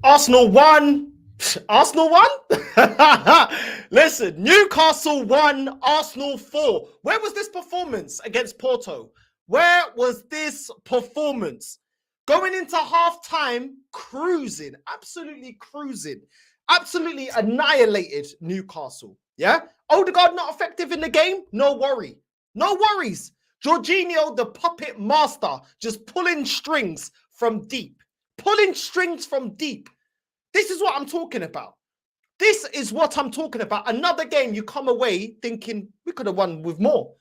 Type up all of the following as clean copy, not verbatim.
Arsenal won. Arsenal won? Listen, Newcastle won, Arsenal 4. Where was this performance against Porto? Where was this performance? Going into half-time, cruising, absolutely annihilated Newcastle. Yeah? Odegaard not effective in the game? No worry. No worries. Jorginho, the puppet master, just pulling strings from deep. Pulling strings from deep. This is what I'm talking about. This is what I'm talking about. Another game you come away thinking we could have won with more.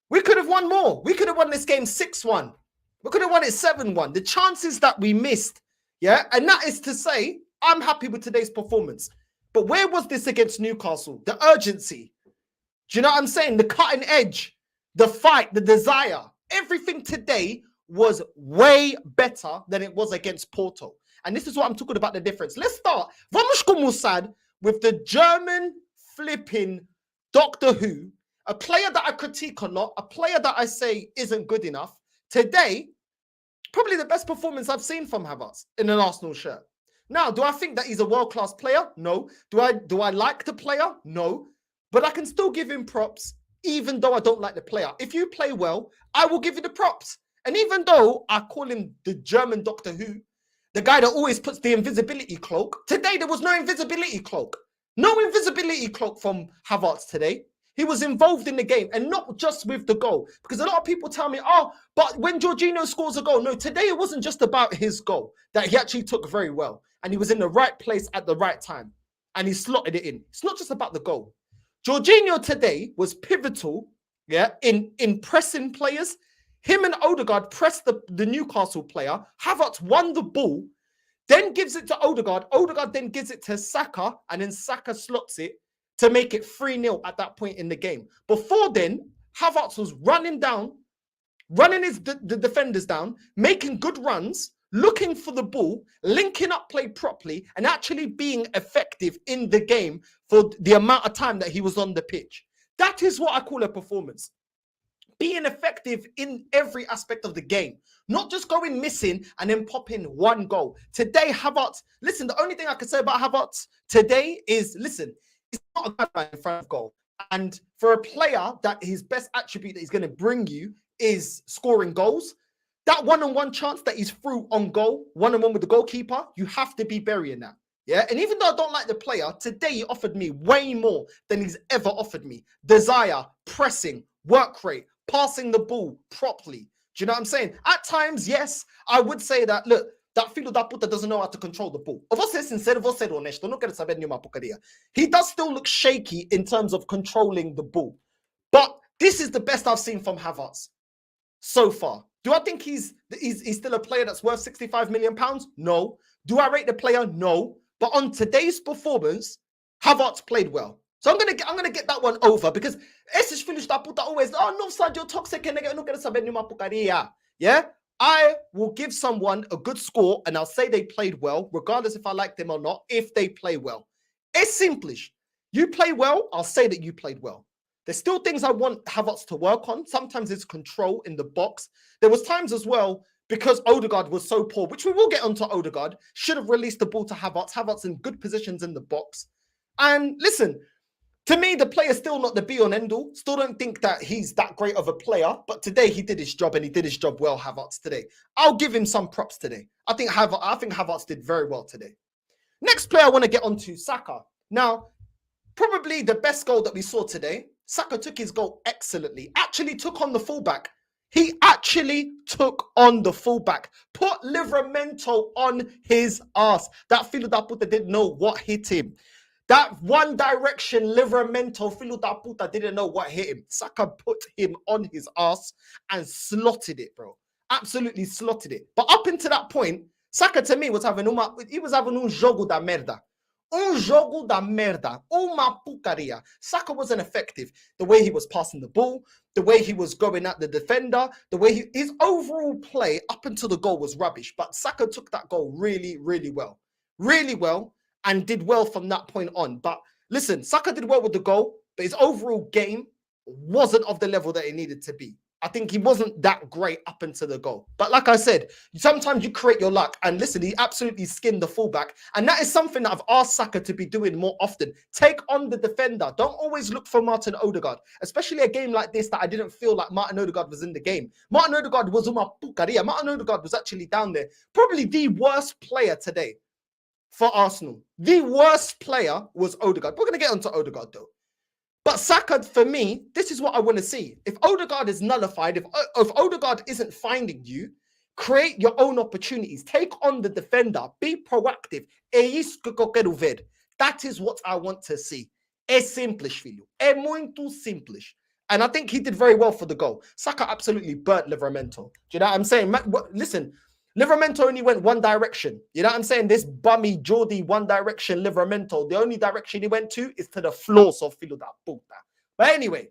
We could have won more. We could have won this game 6-1. We could have won it 7-1. The chances that we missed, yeah? And that is to say, I'm happy with today's performance. But where was this against Newcastle? The urgency. Do you know what I'm saying? The cutting edge, the fight, the desire. Everything today was way better than it was against Porto. And this is what I'm talking about, the difference. Let's start. Vamos começar with the German flipping Doctor Who, a player that I critique a lot, a player that I say isn't good enough. Today, probably the best performance I've seen from Havertz in an Arsenal shirt. Now, do I think that he's a world-class player? No. Do I like the player? No. But I can still give him props, even though I don't like the player. If you play well, I will give you the props. And even though I call him the German Doctor Who, the guy that always puts the invisibility cloak, today there was no invisibility cloak. No invisibility cloak from Havertz today. He was involved in the game, and not just with the goal. Because a lot of people tell me, oh, but when Jorginho scores a goal, no, today it wasn't just about his goal, that he actually took very well. And he was in the right place at the right time. And he slotted it in. It's not just about the goal. Jorginho today was pivotal, yeah, in pressing players. Him and Odegaard pressed the Newcastle player. Havertz won the ball, then gives it to Odegaard. Odegaard then gives it to Saka, and then Saka slots it to make it 3-0 at that point in the game. Before then, Havertz was running the defenders down, making good runs, looking for the ball, linking up play properly, and actually being effective in the game for the amount of time that he was on the pitch. That is what I call a performance. Being effective in every aspect of the game, not just going missing and then popping one goal. Today, Havertz, listen, the only thing I can say about Havertz today is, listen, it's not a bad guy in front of goal. And for a player that his best attribute that he's going to bring you is scoring goals, that one-on-one chance that he's through on goal, one-on-one with the goalkeeper, you have to be burying that. Yeah, and even though I don't like the player, today he offered me way more than he's ever offered me. Desire, pressing, work rate, passing the ball properly. Do you know what I'm saying? At times, yes, I would say that, look, that filho da puta doesn't know how to control the ball. Eu vou ser sincero, vou ser honesto, não quero saber nenhuma porcaria. He does still look shaky in terms of controlling the ball. But this is the best I've seen from Havertz so far. Do I think he's still a player that's worth £65 million? No. Do I rate the player? No. But on today's performance, Havertz played well. So I'm gonna get that one over, because esses filhos da puta always, oh, Northside, you're toxic, and não quero saber nenhuma porcaria. Yeah? I will give someone a good score, and I'll say they played well, regardless if I like them or not, if they play well. It's simplish. You play well, I'll say that you played well. There's still things I want Havertz to work on. Sometimes it's control in the box. There was times as well, because Odegaard was so poor, which we will get onto Odegaard, should have released the ball to Havertz. Havertz in good positions in the box. And listen, to me, the player's still not the be-all and end-all. Still don't think that he's that great of a player. But today, he did his job, and he did his job well, Havertz, today. I'll give him some props today. I think Havertz did very well today. Next player I want to get on to, Saka. Now, probably the best goal that we saw today. Saka took his goal excellently. Actually took on the fullback. He actually took on the fullback. Put Livramento on his ass. That filho da puta didn't know what hit him. That one direction Livramento, filho da puta, didn't know what hit him. Saka put him on his ass and slotted it, bro. Absolutely slotted it. But up until that point, Saka to me was having jogo da merda. Jogo da merda. Uma pucaria. Saka wasn't effective. The way he was passing the ball, the way he was going at the defender, the way his overall play up until the goal was rubbish. But Saka took that goal really, really well. Really well. And did well from that point on. But listen, Saka did well with the goal, but his overall game wasn't of the level that it needed to be. I think he wasn't that great up until the goal. But like I said, sometimes you create your luck. And listen, he absolutely skinned the fullback. And that is something that I've asked Saka to be doing more often. Take on the defender. Don't always look for Martin Odegaard, especially a game like this that I didn't feel like Martin Odegaard was in the game. Martin Odegaard was uma pucaria. Martin Odegaard was actually down there. Probably the worst player today for Arsenal. The worst player was Odegaard. We're going to get onto Odegaard though. But Saka, for me, this is what I want to see. If Odegaard is nullified, if Odegaard isn't finding you, create your own opportunities. Take on the defender. Be proactive. That is what I want to see. É simples, filho. É muito simples. And I think he did very well for the goal. Saka absolutely burnt Livramento. Do you know what I'm saying? Listen, Livramento only went one direction. You know what I'm saying? This bummy Geordie one direction Livramento. The only direction he went to is to the floor. So filo da puta. But anyway,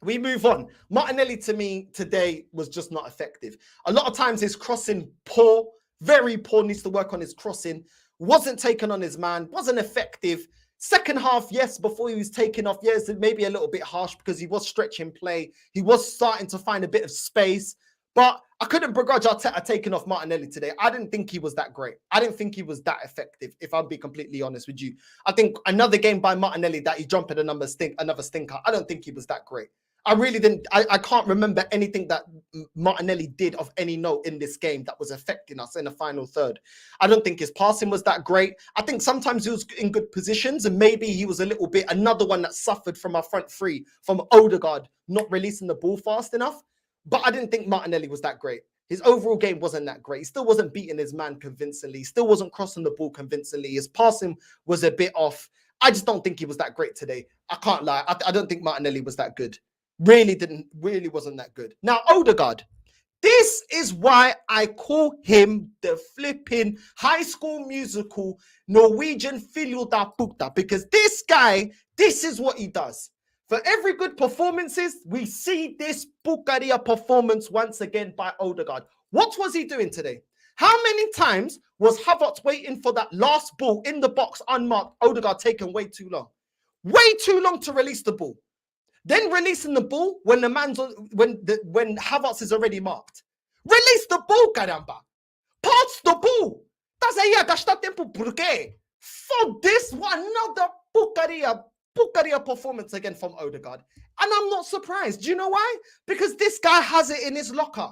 we move on. Martinelli to me today was just not effective. A lot of times his crossing poor, very poor, needs to work on his crossing. Wasn't taken on his man, wasn't effective. Second half, yes, before he was taken off, yes, maybe a little bit harsh because he was stretching play. He was starting to find a bit of space. But I couldn't begrudge Arteta taking off Martinelli today. I didn't think he was that great. I didn't think he was that effective, if I'll be completely honest with you. I think another game by Martinelli that he jumped at another stinker. I don't think he was that great. I really didn't. I can't remember anything that Martinelli did of any note in this game that was affecting us in the final third. I don't think his passing was that great. I think sometimes he was in good positions and maybe he was a little bit, another one that suffered from our front three, from Odegaard not releasing the ball fast enough. But I didn't think Martinelli was that great. His overall game wasn't that great. He still wasn't beating his man convincingly. He still wasn't crossing the ball convincingly. His passing was a bit off. I just don't think he was that great today. I can't lie. I don't think Martinelli was that good. Really wasn't that good. Now, Odegaard. This is why I call him the flipping High School Musical Norwegian Filho da Puta. Because this guy, this is what he does. For every good performances, we see this Bucaria performance once again by Odegaard. What was he doing today? How many times was Havertz waiting for that last ball in the box unmarked? Odegaard taking way too long. Way too long to release the ball. Then releasing the ball when the man's when Havertz is already marked. Release the ball, caramba. Pass the ball. Estás aí a gastar tempo por quê? For this one, another Bucaria performance again from Odegaard. And I'm not surprised. Do you know why? Because this guy has it in his locker.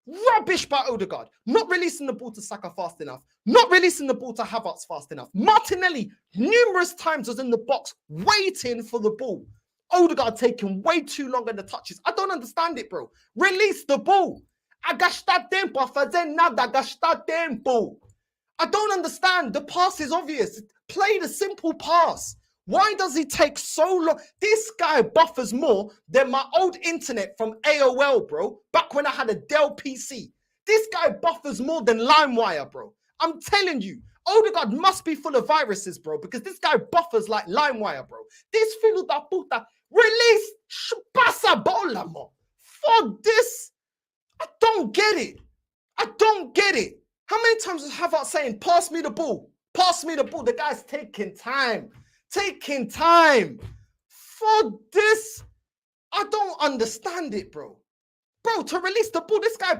Rubbish by Odegaard. Not releasing the ball to Saka fast enough. Not releasing the ball to Havertz fast enough. Martinelli numerous times was in the box waiting for the ball. Odegaard taking way too long in the touches. I don't understand it, bro. Release the ball. A gastar tempo, a fazer nada, gastar tempo. I don't understand. The pass is obvious. Play the simple pass. Why does he take so long? This guy buffers more than my old internet from AOL, bro. Back when I had a Dell PC. This guy buffers more than LimeWire, bro. I'm telling you, Odegaard must be full of viruses, bro, because this guy buffers like LimeWire, bro. This filho da puta, release, passa bola, mo. For this, I don't get it. I don't get it. How many times was Havertz saying, pass me the ball? Pass me the ball. The guy's taking time. Taking time. For this, I don't understand it, bro. Bro, to release the ball, this guy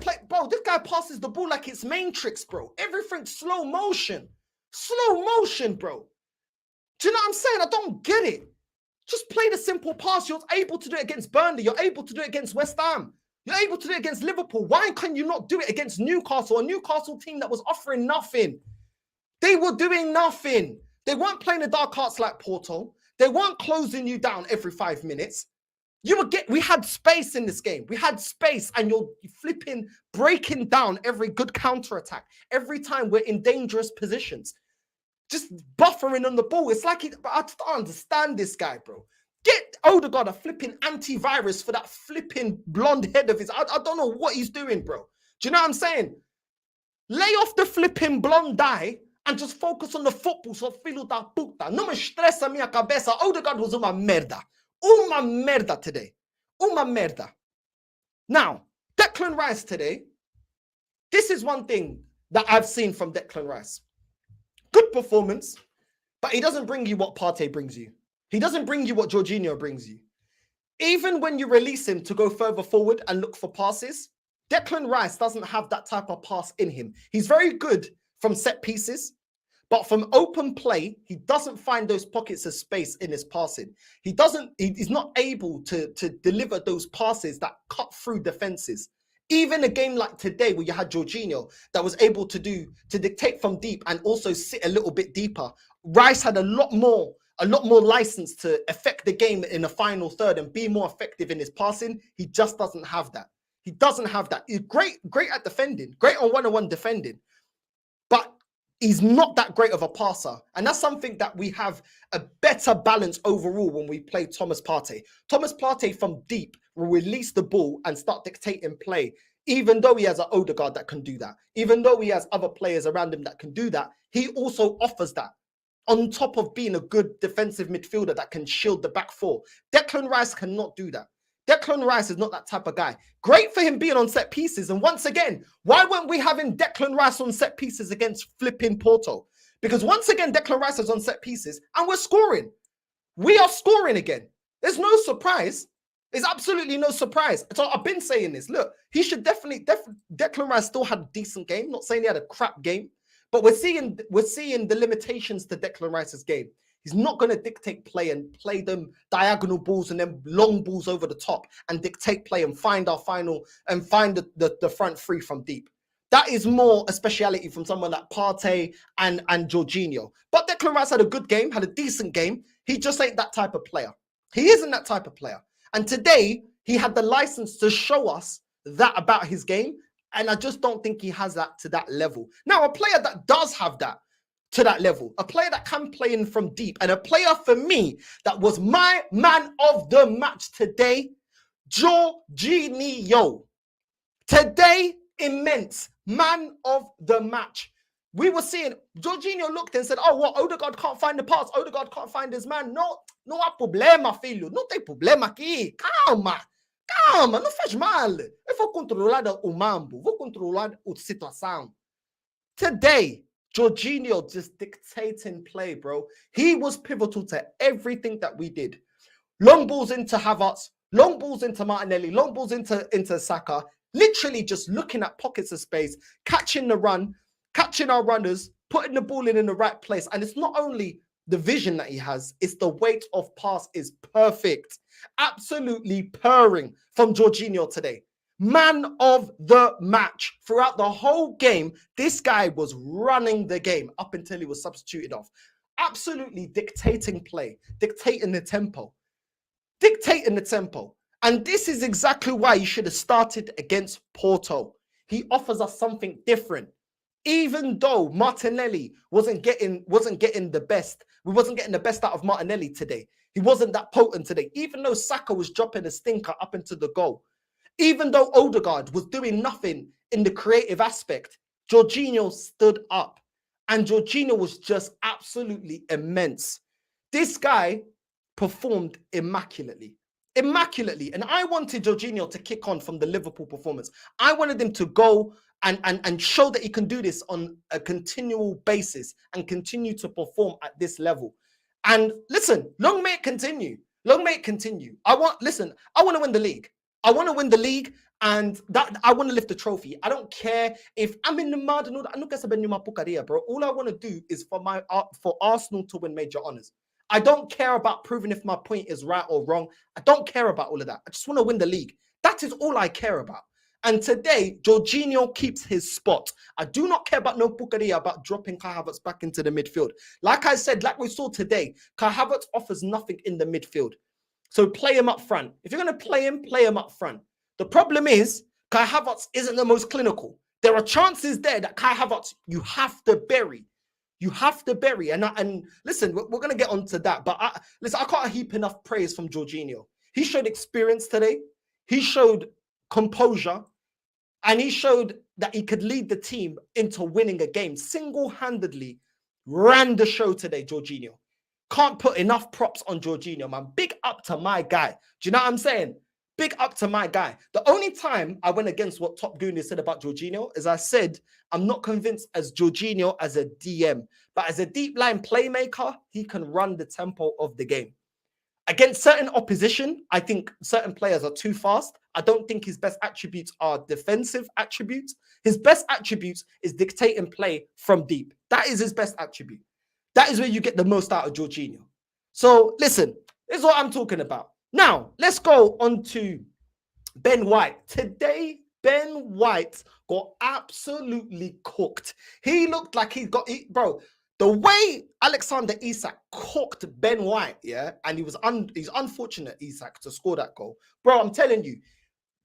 passes the ball like it's Matrix, bro. Everything's slow motion. Slow motion, bro. Do you know what I'm saying? I don't get it. Just play the simple pass. You're able to do it against Burnley. You're able to do it against West Ham. You're able to do it against Liverpool. Why can you not do it against Newcastle? A Newcastle team that was offering nothing. They were doing nothing. They weren't playing the dark arts like Porto. They weren't closing you down every 5 minutes. We had space in this game. We had space, and you're flipping, breaking down every good counter-attack. Every time we're in dangerous positions. Just buffering on the ball. It's like, I just don't understand this guy, bro. Get Odegaard a flipping antivirus for that flipping blonde head of his. I don't know what he's doing, bro. Do you know what I'm saying? Lay off the flipping blonde dye and just focus on the football, so filho da puta. Não me estressa a minha cabeça. Odegaard was uma merda. Uma merda today. Uma merda. Now, Declan Rice today, this is one thing that I've seen from Declan Rice. Good performance, but he doesn't bring you what Partey brings you. He doesn't bring you what Jorginho brings you. Even when you release him to go further forward and look for passes, Declan Rice doesn't have that type of pass in him. He's very good from set pieces, but from open play, he doesn't find those pockets of space in his passing. He's not able to deliver those passes that cut through defenses. Even a game like today where you had Jorginho that was able to dictate from deep and also sit a little bit deeper, Rice had a lot more license to affect the game in the final third and be more effective in his passing. He just doesn't have that. He doesn't have that. He's great at defending, great on one-on-one defending, but he's not that great of a passer. And that's something that we have a better balance overall when we play Thomas Partey. Thomas Partey from deep will release the ball and start dictating play, even though he has an Odegaard that can do that. Even though he has other players around him that can do that, he also offers that. On top of being a good defensive midfielder that can shield the back four. Declan Rice cannot do that. Declan Rice is not that type of guy. Great for him being on set pieces. And once again, why weren't we having Declan Rice on set pieces against flipping Porto? Because once again, Declan Rice is on set pieces and we're scoring. We are scoring again. There's no surprise. There's absolutely no surprise. So I've been saying this. Look, he should Declan Rice still had a decent game. Not saying he had a crap game. But we're seeing the limitations to Declan Rice's game. He's not going to dictate play and play them diagonal balls and then long balls over the top and dictate play and find our final and find the front three from deep. That is more a speciality from someone like Partey and Jorginho. But Declan Rice had a good game, had a decent game. He just ain't that type of player. He isn't that type of player. And today, he had the license to show us that about his game. And I just don't think he has that to that level. Now, a player that does have that to that level, a player that can play in from deep, and a player for me that was my man of the match today, Jorginho. Today, immense man of the match. We were seeing Jorginho looked and said, "Oh, what? Odegaard can't find the pass. Odegaard can't find his man." No há problema, filho. Não tem problema aqui. Calma. Calma, não faz mal. Eu vou controlar o mambo. Vou controlar a situação. Today, Jorginho just dictating play, bro. He was pivotal to everything that we did. Long balls into Havertz, long balls into Martinelli, long balls into Saka. Literally just looking at pockets of space, catching the run, catching our runners, putting the ball in the right place. And it's not only the vision that he has, it's the weight of pass is perfect. Absolutely purring from Jorginho today. Man of the match. Throughout the whole game, this guy was running the game up until he was substituted off. Absolutely dictating play, dictating the tempo. Dictating the tempo. And this is exactly why he should have started against Porto. He offers us something different. Even though Martinelli wasn't getting the best, we wasn't getting the best out of Martinelli today. He wasn't that potent today. Even though Saka was dropping a stinker up into the goal. Even though Odegaard was doing nothing in the creative aspect, Jorginho stood up. And Jorginho was just absolutely immense. This guy performed immaculately. Immaculately. And I wanted Jorginho to kick on from the Liverpool performance. I wanted him to go and show that he can do this on a continual basis and continue to perform at this level. And listen, long may it continue. Long may it continue. I want to win the league. I want to win the league, and that I want to lift the trophy. I don't care if I'm in the mud and all that. Bro. All I want to do is for Arsenal to win major honors. I don't care about proving if my point is right or wrong. I don't care about all of that. I just want to win the league. That is all I care about. And today, Jorginho keeps his spot. I do not care about no pucaria about dropping Kai Havertz back into the midfield. Like I said, like we saw today, Kai Havertz offers nothing in the midfield. So play him up front. If you're going to play him up front. The problem is, Kai Havertz isn't the most clinical. There are chances there that Kai Havertz, you have to bury. You have to bury. And listen, we're going to get onto that. But I can't heap enough praise from Jorginho. He showed experience today. He showed composure. And he showed that he could lead the team into winning a game. Single-handedly ran the show today, Jorginho. Can't put enough props on Jorginho, man. Big up to my guy. Do you know what I'm saying? Big up to my guy. The only time I went against what Top Gooney said about Jorginho is I said, I'm not convinced as Jorginho as a DM. But as a deep line playmaker, he can run the tempo of the game. Against certain opposition, I think certain players are too fast. I don't think his best attributes are defensive attributes. His best attributes is dictating play from deep. That is his best attribute. That is where you get the most out of Jorginho. So listen, this is what I'm talking about. Now, let's go on to Ben White. Today, Ben White got absolutely cooked. He looked like he got, bro, the way Alexander Isak cooked Ben White, yeah, and he's unfortunate, Isak, to score that goal. Bro, I'm telling you,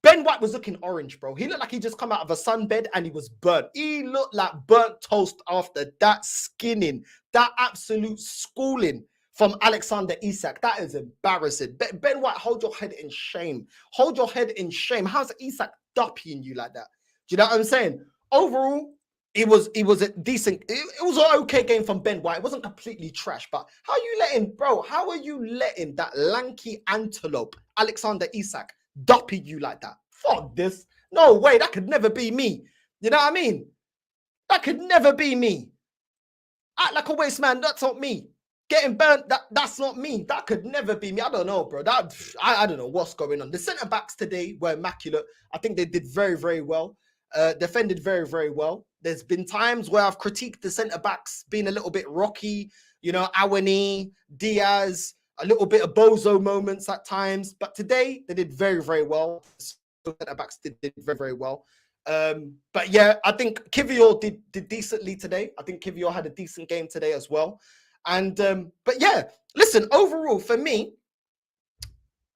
Ben White was looking orange, bro. He looked like he just come out of a sunbed and he was burnt. He looked like burnt toast after that skinning, that absolute schooling from Alexander Isak. That is embarrassing. Ben White, hold your head in shame. Hold your head in shame. How's Isak duppying you like that? Do you know what I'm saying? Overall, it was a decent, it was an okay game from Ben White. It wasn't completely trash, but how are you letting that lanky antelope, Alexander Isak, duppy you like that? Fuck this. No way, that could never be me. You know what I mean? That could never be me. Act like a waste man, that's not me. Getting burnt, that's not me. That could never be me. I don't know, bro. I don't know what's going on. The centre-backs today were immaculate. I think they did very, very well. Defended very, very well. There's been times where I've critiqued the centre-backs being a little bit rocky, you know, Awani, Diaz, a little bit of bozo moments at times. But today, they did very, very well. The centre-backs did very, very well. But yeah, I think Kivior did decently today. I think Kivior had a decent game today as well. And but yeah, listen, overall for me,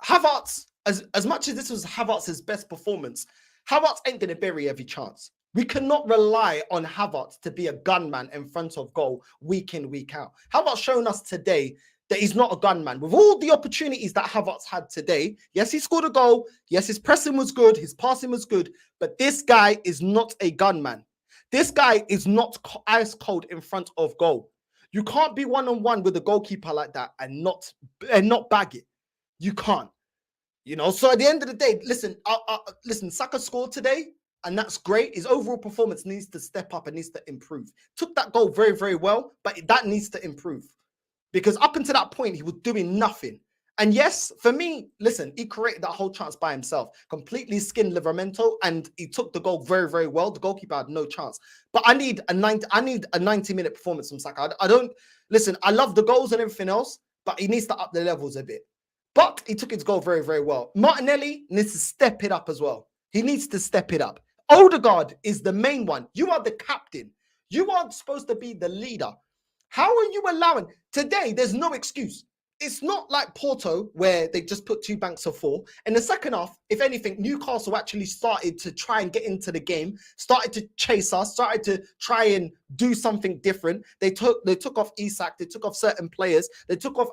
Havertz, as much as this was Havertz's best performance, Havertz ain't going to bury every chance. We cannot rely on Havertz to be a gunman in front of goal week in, week out. Havertz shown us today that he's not a gunman. With all the opportunities that Havertz had today, yes, he scored a goal. Yes, his pressing was good. His passing was good. But this guy is not a gunman. This guy is not ice cold in front of goal. You can't be one-on-one with a goalkeeper like that and not bag it. You can't. You know, so at the end of the day, listen, Saka scored today, and that's great. His overall performance needs to step up and needs to improve. Took that goal very, very well, but that needs to improve. Because up until that point, he was doing nothing. And yes, for me, listen, he created that whole chance by himself. Completely skinned Livramento, and he took the goal very, very well. The goalkeeper had no chance. But I need a 90-minute performance from Saka. I don't, listen, I love the goals and everything else, but he needs to up the levels a bit. But he took his goal very, very well. Martinelli needs to step it up as well. He needs to step it up. Odegaard is the main one. You are the captain. You are supposed to be the leader. How are you allowing? Today, there's no excuse. It's not like Porto, where they just put 2 banks of 4. In the second half, if anything, Newcastle actually started to try and get into the game, started to chase us, started to try and do something different. They took off Isak, they took off certain players, they took off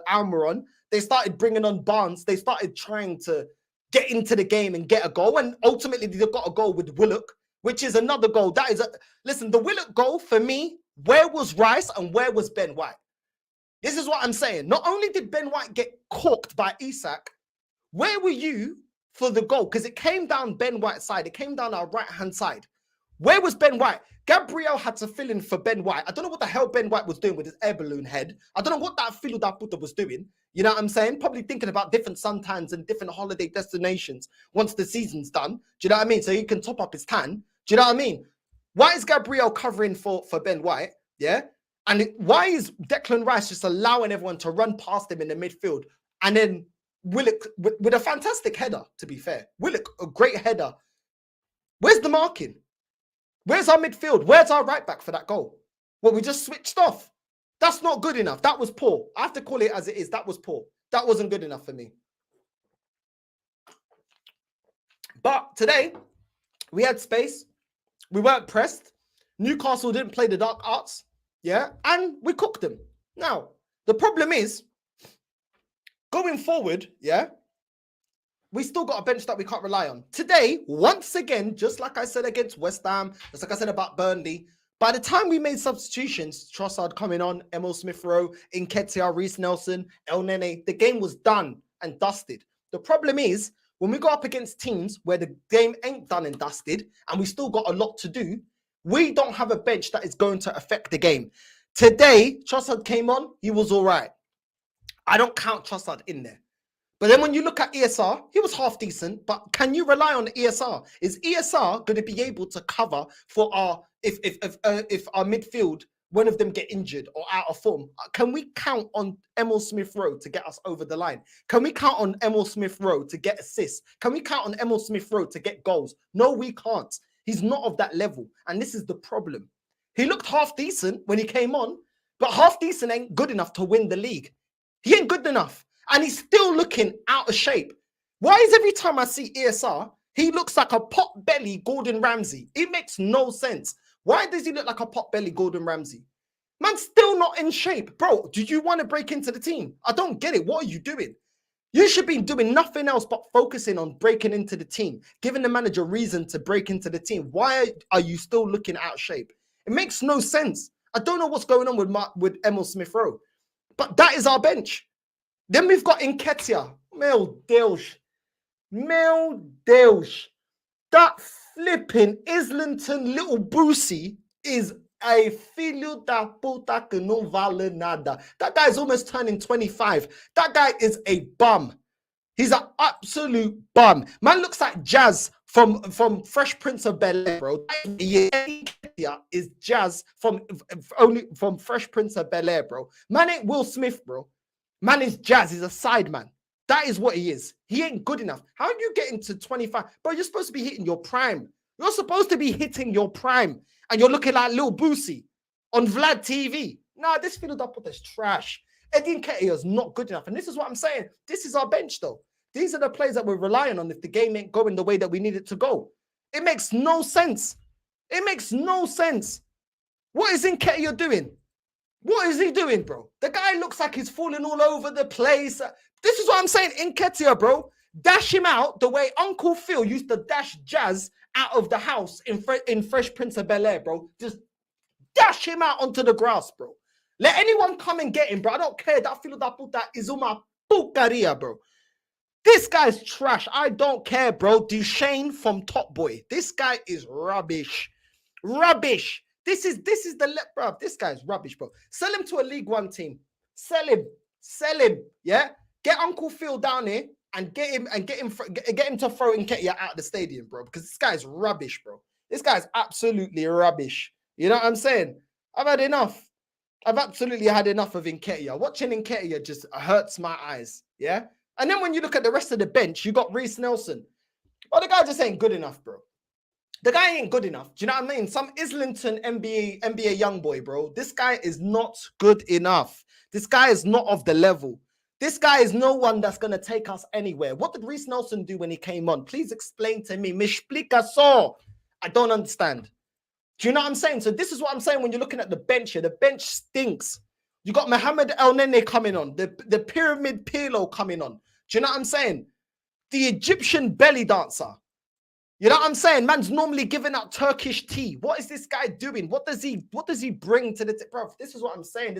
Almiron, they started bringing on Barnes, they started trying to get into the game and get a goal, and ultimately they got a goal with Willock, which is another goal. That is listen, the Willock goal for me, where was Rice and where was Ben White? This is what I'm saying. Not only did Ben White get cooked by Isak, where were you for the goal? Because it came down Ben White's side. It came down our right-hand side. Where was Ben White? Gabriel had to fill in for Ben White. I don't know what the hell Ben White was doing with his air balloon head. I don't know what that Philo da Puta was doing. You know what I'm saying? Probably thinking about different suntans and different holiday destinations once the season's done. Do you know what I mean? So he can top up his tan. Do you know what I mean? Why is Gabriel covering for Ben White? Yeah. And why is Declan Rice just allowing everyone to run past him in the midfield? And then Willock with a fantastic header, to be fair. Willock, a great header. Where's the marking? Where's our midfield? Where's our right back for that goal? Well, we just switched off. That's not good enough. That was poor. I have to call it as it is. That was poor. That wasn't good enough for me. But today, we had space. We weren't pressed. Newcastle didn't play the dark arts. Yeah, and we cooked them. Now, the problem is, going forward, yeah, we still got a bench that we can't rely on. Today, once again, just like I said against West Ham, just like I said about Burnley, by the time we made substitutions, Trossard coming on, Emil Smith-Rowe, Nketiah, Reece Nelson, El Nene, the game was done and dusted. The problem is, when we go up against teams where the game ain't done and dusted, and we still got a lot to do, we don't have a bench that is going to affect the game. Today, Trossard came on. He was all right. I don't count Trossard in there. But then when you look at ESR, he was half decent. But can you rely on ESR? Is ESR going to be able to cover for our if our midfield, one of them get injured or out of form? Can we count on Emil Smith-Rowe to get us over the line? Can we count on Emil Smith-Rowe to get assists? Can we count on Emil Smith-Rowe to get goals? No, we can't. He's not of that level, and this is the problem. He looked half decent when he came on, but half decent ain't good enough to win the league. He ain't good enough. And he's still looking out of shape. Why is every time I see ESR, he looks like a pot-belly Gordon Ramsay? It makes no sense. Why does he look like a pot-belly Gordon Ramsay? Man's still not in shape. Bro, do you want to break into the team? I don't get it. What are you doing? You should be doing nothing else but focusing on breaking into the team, giving the manager reason to break into the team. Why are you still looking out of shape? It makes no sense. I don't know what's going on with Emil Smith-Rowe. But that is our bench. Then we've got Nketiah. Meu Deus. That flipping Islington little Brucey is a filho da puta que não vale nada. That guy is almost turning 25. That guy is a bum. He's an absolute bum. Man looks like Jazz from Fresh Prince of Bel-Air, bro. Nketiah is Jazz from Fresh Prince of Bel-Air, bro. Man ain't Will Smith, bro. Man is Jazz. He's a side man. That is what he is. He ain't good enough. How are you getting to 25? Bro, you're supposed to be hitting your prime. You're supposed to be hitting your prime. And you're looking like Lil Boosie on Vlad TV. Nah, this filled up with this trash. Eddie Nketiah is not good enough. And this is what I'm saying. This is our bench, though. These are the players that we're relying on if the game ain't going the way that we need it to go. It makes no sense. It makes no sense. What is Nketiah doing? What is he doing, bro? The guy looks like he's falling all over the place. This is what I'm saying. Nketiah, bro. Dash him out the way Uncle Phil used to dash Jazz out of the house in Fresh Prince of Bel-Air, bro. Just dash him out onto the grass, bro. Let anyone come and get him, bro. I don't care. That filo da puta is uma pucaria, bro. This guy's trash. I don't care, bro. Duchesne from Top Boy. This guy is rubbish. Rubbish. This is bro. This guy's rubbish, bro. Sell him to a League One team. Sell him. Sell him. Yeah. Get Uncle Phil down here and get him to throw Nketiah out of the stadium, bro. Because this guy's rubbish, bro. This guy's absolutely rubbish. You know what I'm saying? I've had enough. I've absolutely had enough of Nketiah. Watching Nketiah just hurts my eyes. Yeah. And then when you look at the rest of the bench, you got Reece Nelson. Oh, the guy just ain't good enough, bro. The guy ain't good enough. Do you know what I mean? Some Islington NBA young boy, bro. This guy is not good enough. This guy is not of the level. This guy is no one that's going to take us anywhere. What did Reece Nelson do when he came on? Please explain to me. Me explica so. I don't understand. Do you know what I'm saying? So this is what I'm saying when you're looking at the bench here. The bench stinks. You got Mohamed El Nene coming on. The Pyramid Pirlo coming on. Do you know what I'm saying? The Egyptian belly dancer. You know what I'm saying? Man's normally giving out Turkish tea. What is this guy doing? What does he bring to the team? Bro, this is what I'm saying.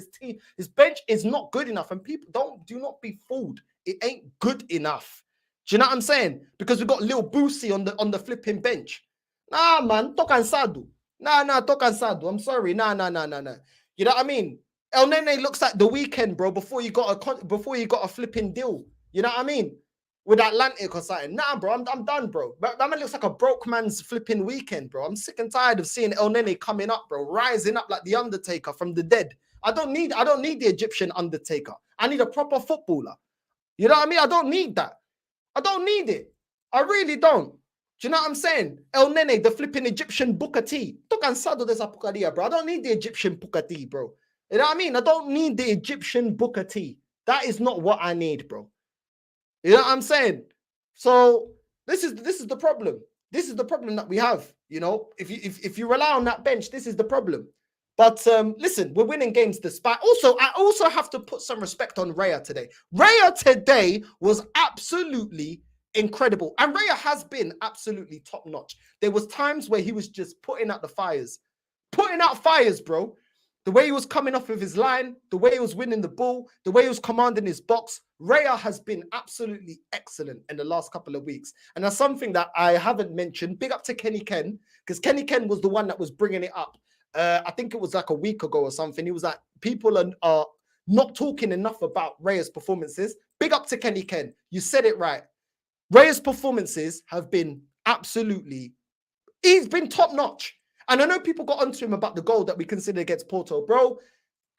His bench is not good enough. And people do not be fooled. It ain't good enough. Do you know what I'm saying? Because we've got Lil Boosie on the flipping bench. Nah, man, tô cansado. Nah, tô cansado. I'm sorry. Nah. You know what I mean? El Nene looks like The Weeknd, bro, before you got a flipping deal. You know what I mean? With Atlantic or something. Nah, bro, I'm done, bro. That man looks like a broke man's flipping Weekend, bro. I'm sick and tired of seeing El Nene coming up, bro, rising up like the Undertaker from the dead. I don't need the Egyptian Undertaker. I need a proper footballer. You know what I mean? I don't need that. I don't need it. I really don't. Do you know what I'm saying? El Nene, the flipping Egyptian Booker T. Tô cansado dessa porcaria, bro. I don't need the Egyptian Booker T, bro. You know what I mean? I don't need the Egyptian Booker T. That is not what I need, bro. You know what I'm saying? So this is the problem. This is the problem that we have. You know, if you rely on that bench, this is the problem. But listen, we're winning games despite. Also, I also have to put some respect on Raya today. Raya today was absolutely incredible, and Raya has been absolutely top notch. There was times where he was just putting out fires, bro. The way he was coming off of his line, the way he was winning the ball, the way he was commanding his box. Raya has been absolutely excellent in the last couple of weeks. And that's something that I haven't mentioned. Big up to Kenny Ken, because Kenny Ken was the one that was bringing it up. I think it was like a week ago or something. He was like, people are not talking enough about Raya's performances. Big up to Kenny Ken. You said it right. Raya's performances have been absolutely, he's been top notch. And I know people got onto him about the goal that we considered against Porto. Bro,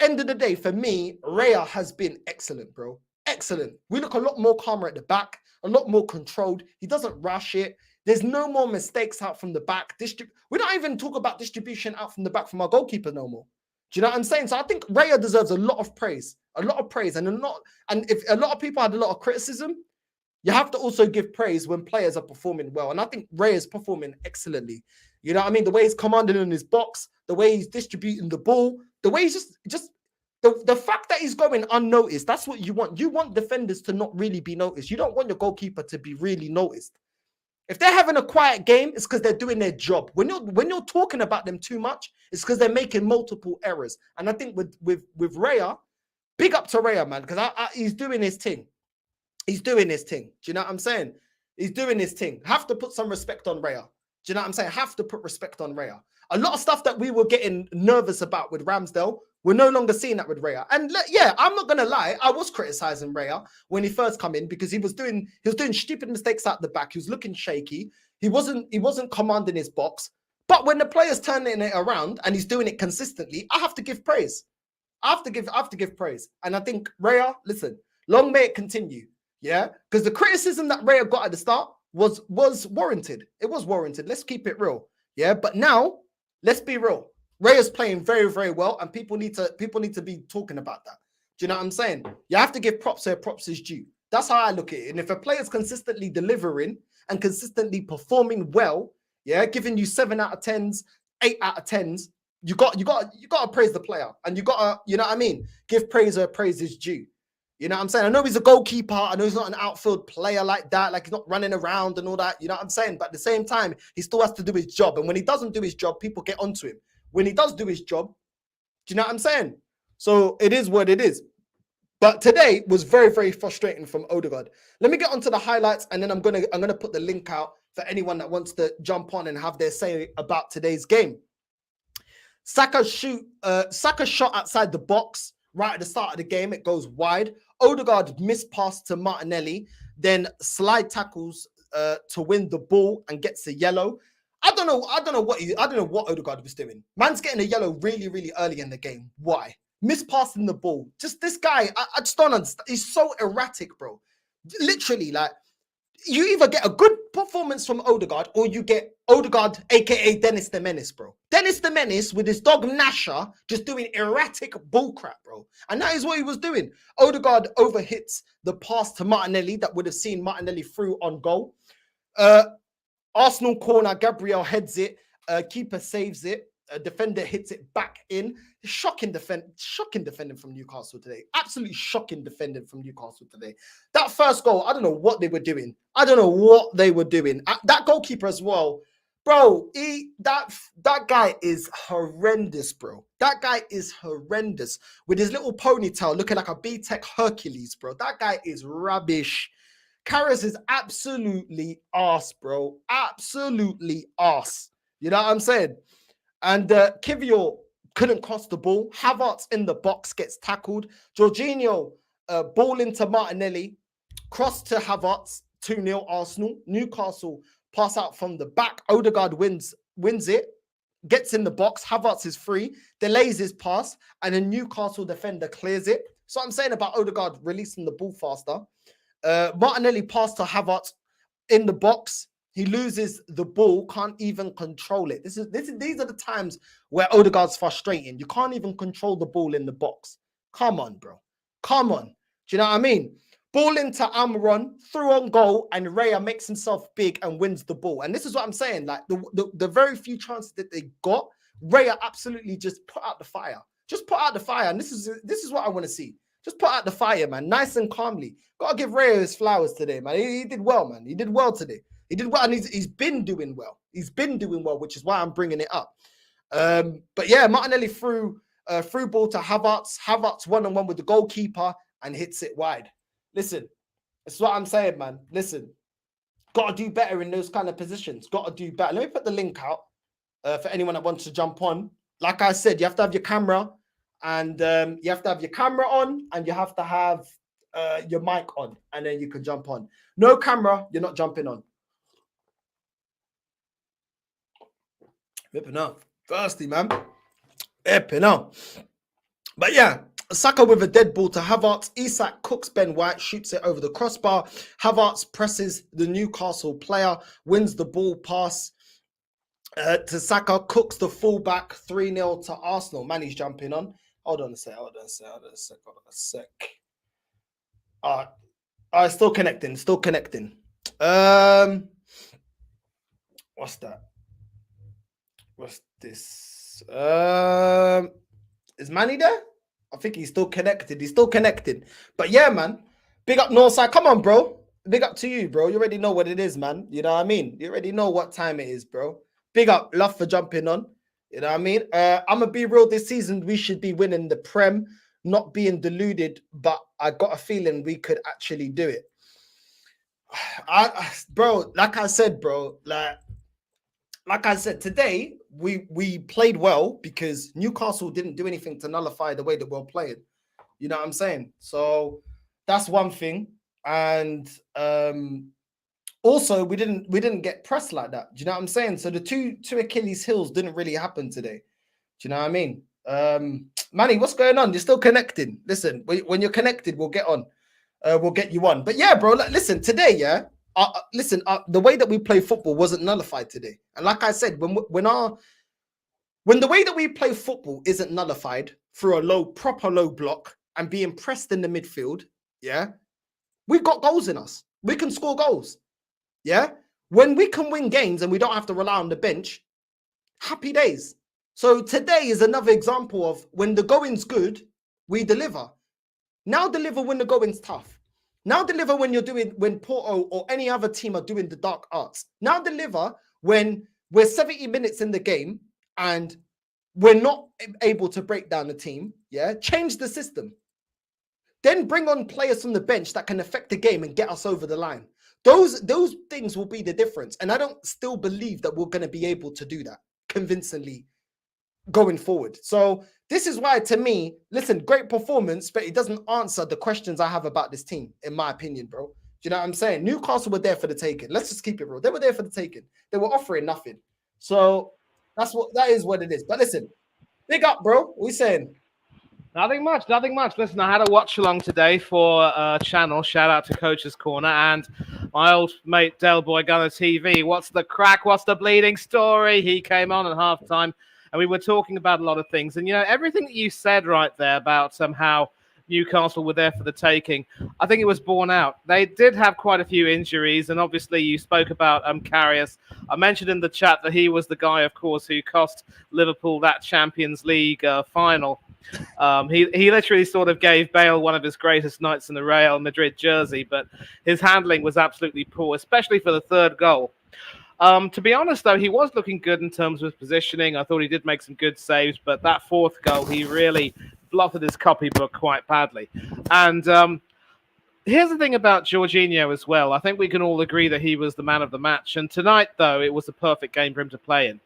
end of the day, for me, Raya has been excellent, bro. Excellent. We look a lot more calmer at the back, a lot more controlled. He doesn't rush it. There's no more mistakes out from the back. We're not even talking about distribution out from the back from our goalkeeper no more. Do you know what I'm saying? So I think Raya deserves a lot of praise. A lot of praise. And if a lot of people had a lot of criticism, you have to also give praise when players are performing well. And I think Ray is performing excellently. You know what I mean? The way he's commanding in his box, the way he's distributing the ball, the way he's just the fact that he's going unnoticed, that's what you want. You want defenders to not really be noticed. You don't want your goalkeeper to be really noticed. If they're having a quiet game, it's because they're doing their job. When you're talking about them too much, it's because they're making multiple errors. And I think with Raya, big up to Raya, man, because he's doing his thing. He's doing his thing. Do you know what I'm saying? He's doing his thing. Have to put some respect on Raya. Do you know what I'm saying? Have to put respect on Raya. A lot of stuff that we were getting nervous about with Ramsdale, we're no longer seeing that with Raya. And yeah, I'm not gonna lie, I was criticizing Raya when he first come in because he was doing stupid mistakes out the back. He was looking shaky. He wasn't commanding his box. But when the player's turning it around and he's doing it consistently, I have to give praise. I have to give praise. And I think Raya, listen, long may it continue. Yeah, because the criticism that Raya got at the start was warranted. It was warranted. Let's keep it real. Yeah, but now let's be real. Raya's playing very, very well, and people need to be talking about that. Do you know what I'm saying? You have to give props where props is due. That's how I look at it. And if a player's consistently delivering and consistently performing well, yeah, giving you 7 out of 10s, 8 out of 10s, you got to praise the player, and you got to, you know what I mean, give praise where praise is due. You know what I'm saying? I know he's a goalkeeper. I know he's not an outfield player like that. Like, he's not running around and all that. You know what I'm saying? But at the same time, he still has to do his job. And when he doesn't do his job, people get onto him. When he does do his job, do you know what I'm saying? So it is what it is. But today was very, very frustrating from Odegaard. Let me get onto the highlights, and then I'm gonna put the link out for anyone that wants to jump on and have their say about today's game. Saka shot outside the box right at the start of the game. It goes wide. Odegaard missed pass to Martinelli, then slide tackles to win the ball and gets a yellow. I don't know what Odegaard was doing. Man's getting a yellow really, really early in the game. Why? Mispassing the ball. Just this guy, I just don't understand. He's so erratic, bro. Literally, like, you either get a good performance from Odegaard or you get Odegaard, aka Dennis the Menace, bro. Dennis the Menace with his dog Nasha just doing erratic bullcrap, bro. And that is what he was doing. Odegaard overhits the pass to Martinelli that would have seen Martinelli through on goal. Arsenal corner, Gabriel heads it, keeper saves it, defender hits it back in. Shocking defending from Newcastle today. Absolutely shocking defending from Newcastle today. That first goal, I don't know what they were doing. That goalkeeper as well, bro. That guy is horrendous, bro. That guy is horrendous with his little ponytail, looking like a B-Tech Hercules, bro. That guy is rubbish. Karras is absolutely arse, bro. Absolutely arse. You know what I'm saying? And Kivior couldn't cross the ball. Havertz in the box gets tackled. Jorginho ball into Martinelli. Cross to Havertz. 2-0 Arsenal. Newcastle pass out from the back. Odegaard wins it. Gets in the box. Havertz is free. Delays his pass. And a Newcastle defender clears it. So I'm saying about Odegaard releasing the ball faster. Martinelli passed to Havertz in the box. He loses the ball, can't even control it. These are the times where Odegaard's frustrating. You can't even control the ball in the box. Come on, bro. Come on. Do you know what I mean? Ball into Almiron, through on goal, and Raya makes himself big and wins the ball. And this is what I'm saying. Like, the very few chances that they got, Raya absolutely just put out the fire. Just put out the fire. And this is what I want to see. Just put out the fire, man. Nice and calmly. Got to give Raya his flowers today, man. He did well, man. He did well today. He did well, and he's been doing well. He's been doing well, which is why I'm bringing it up. But yeah, Martinelli threw ball to Havertz. Havertz one-on-one with the goalkeeper and hits it wide. Listen, this is what I'm saying, man. Listen, got to do better in those kind of positions. Got to do better. Let me put the link out for anyone that wants to jump on. Like I said, you have to have your camera and you have to have your camera on, and you have to have your mic on, and then you can jump on. No camera, you're not jumping on. Ripping up. Thirsty, man. Ripping up. But yeah, Saka with a dead ball to Havertz. Isak cooks Ben White, shoots it over the crossbar. Havertz presses the Newcastle player, wins the ball pass to Saka, cooks the fullback, 3-0 to Arsenal. Man, he's jumping on. Hold on a sec. All right, still connecting. What's that? What's this? Is Manny there? I think he's still connected. But yeah, man. Big up Northside. Come on, bro. Big up to you, bro. You already know what it is, man. You know what I mean? You already know what time it is, bro. Big up. Love for jumping on. You know what I mean? I'm going to be real this season. We should be winning the Prem, not being deluded, but I got a feeling we could actually do it. Bro, like I said, bro, like I said, today we played well because Newcastle didn't do anything to nullify the way that we're playing. You know what I'm saying? So that's one thing. And also we didn't get pressed like that. Do you know what I'm saying? So the two Achilles heels didn't really happen today. Do you know what I mean? Manny, what's going on? You're still connected. Listen, when you're connected, we'll get on. We'll get you on. But yeah, bro, listen, today, yeah. The way that we play football wasn't nullified today. And like I said, when the way that we play football isn't nullified through a proper low block and being pressed in the midfield, yeah, we've got goals in us. We can score goals. Yeah. When we can win games and we don't have to rely on the bench, happy days. So today is another example of when the going's good, we deliver. Now deliver when the going's tough. Now deliver when Porto or any other team are doing the dark arts. Now deliver when we're 70 minutes in the game and we're not able to break down the team. Yeah, change the system. Then bring on players from the bench that can affect the game and get us over the line. Those things will be the difference. And I don't still believe that we're going to be able to do that convincingly going forward. So this is why, to me, listen, great performance, but it doesn't answer the questions I have about this team, in my opinion, bro. Do you know what I'm saying? Newcastle were there for the taking. Let's just keep it real. They were there for the taking. They were offering nothing. So that is what it is. But listen, big up, bro. What are we saying? Nothing much. Listen, I had a watch along today for channel. Shout out to Coach's Corner and my old mate Del Boy Gunner TV. What's the crack? What's the bleeding story? He came on at halftime. And we were talking about a lot of things. And, you know, everything that you said right there about how Newcastle were there for the taking, I think it was borne out. They did have quite a few injuries. And obviously you spoke about Karius. I mentioned in the chat that he was the guy, of course, who cost Liverpool that Champions League final. He literally sort of gave Bale one of his greatest nights in the Real Madrid jersey. But his handling was absolutely poor, especially for the third goal. To be honest, though, he was looking good in terms of his positioning. I thought he did make some good saves, but that fourth goal, he really blotted his copybook quite badly. And here's the thing about Jorginho as well. I think we can all agree that he was the man of the match. And tonight, though, it was a perfect game for him to play in.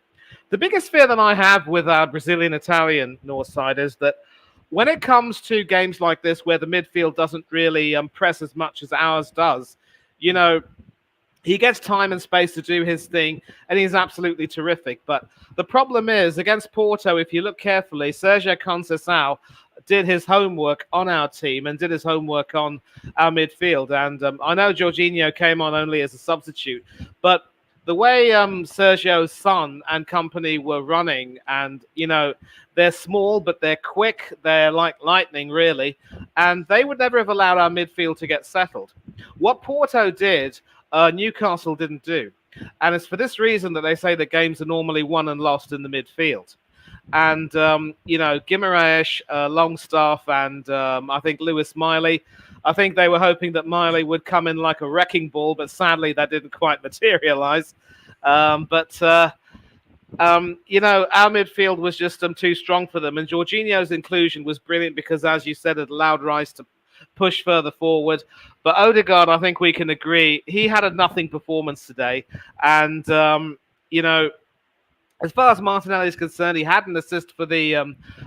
The biggest fear that I have with our Brazilian-Italian Northside is that when it comes to games like this where the midfield doesn't really press as much as ours does, you know, he gets time and space to do his thing, and he's absolutely terrific. But the problem is, against Porto, if you look carefully, Sergio Conceição did his homework on our team and did his homework on our midfield. And I know Jorginho came on only as a substitute, but the way Sergio's son and company were running, and, you know, they're small, but they're quick. They're like lightning, really. And they would never have allowed our midfield to get settled. What Porto did, Newcastle didn't do. And it's for this reason that they say that games are normally won and lost in the midfield. And, you know, Guimaraes, Longstaff, and I think Lewis Miley, I think they were hoping that Miley would come in like a wrecking ball, but sadly that didn't quite materialize. You know, our midfield was just too strong for them. And Jorginho's inclusion was brilliant because, as you said, it allowed Rice to push further forward. But Odegaard, I think we can agree, he had a nothing performance today. And, you know, as far as Martinelli is concerned, he had an assist for the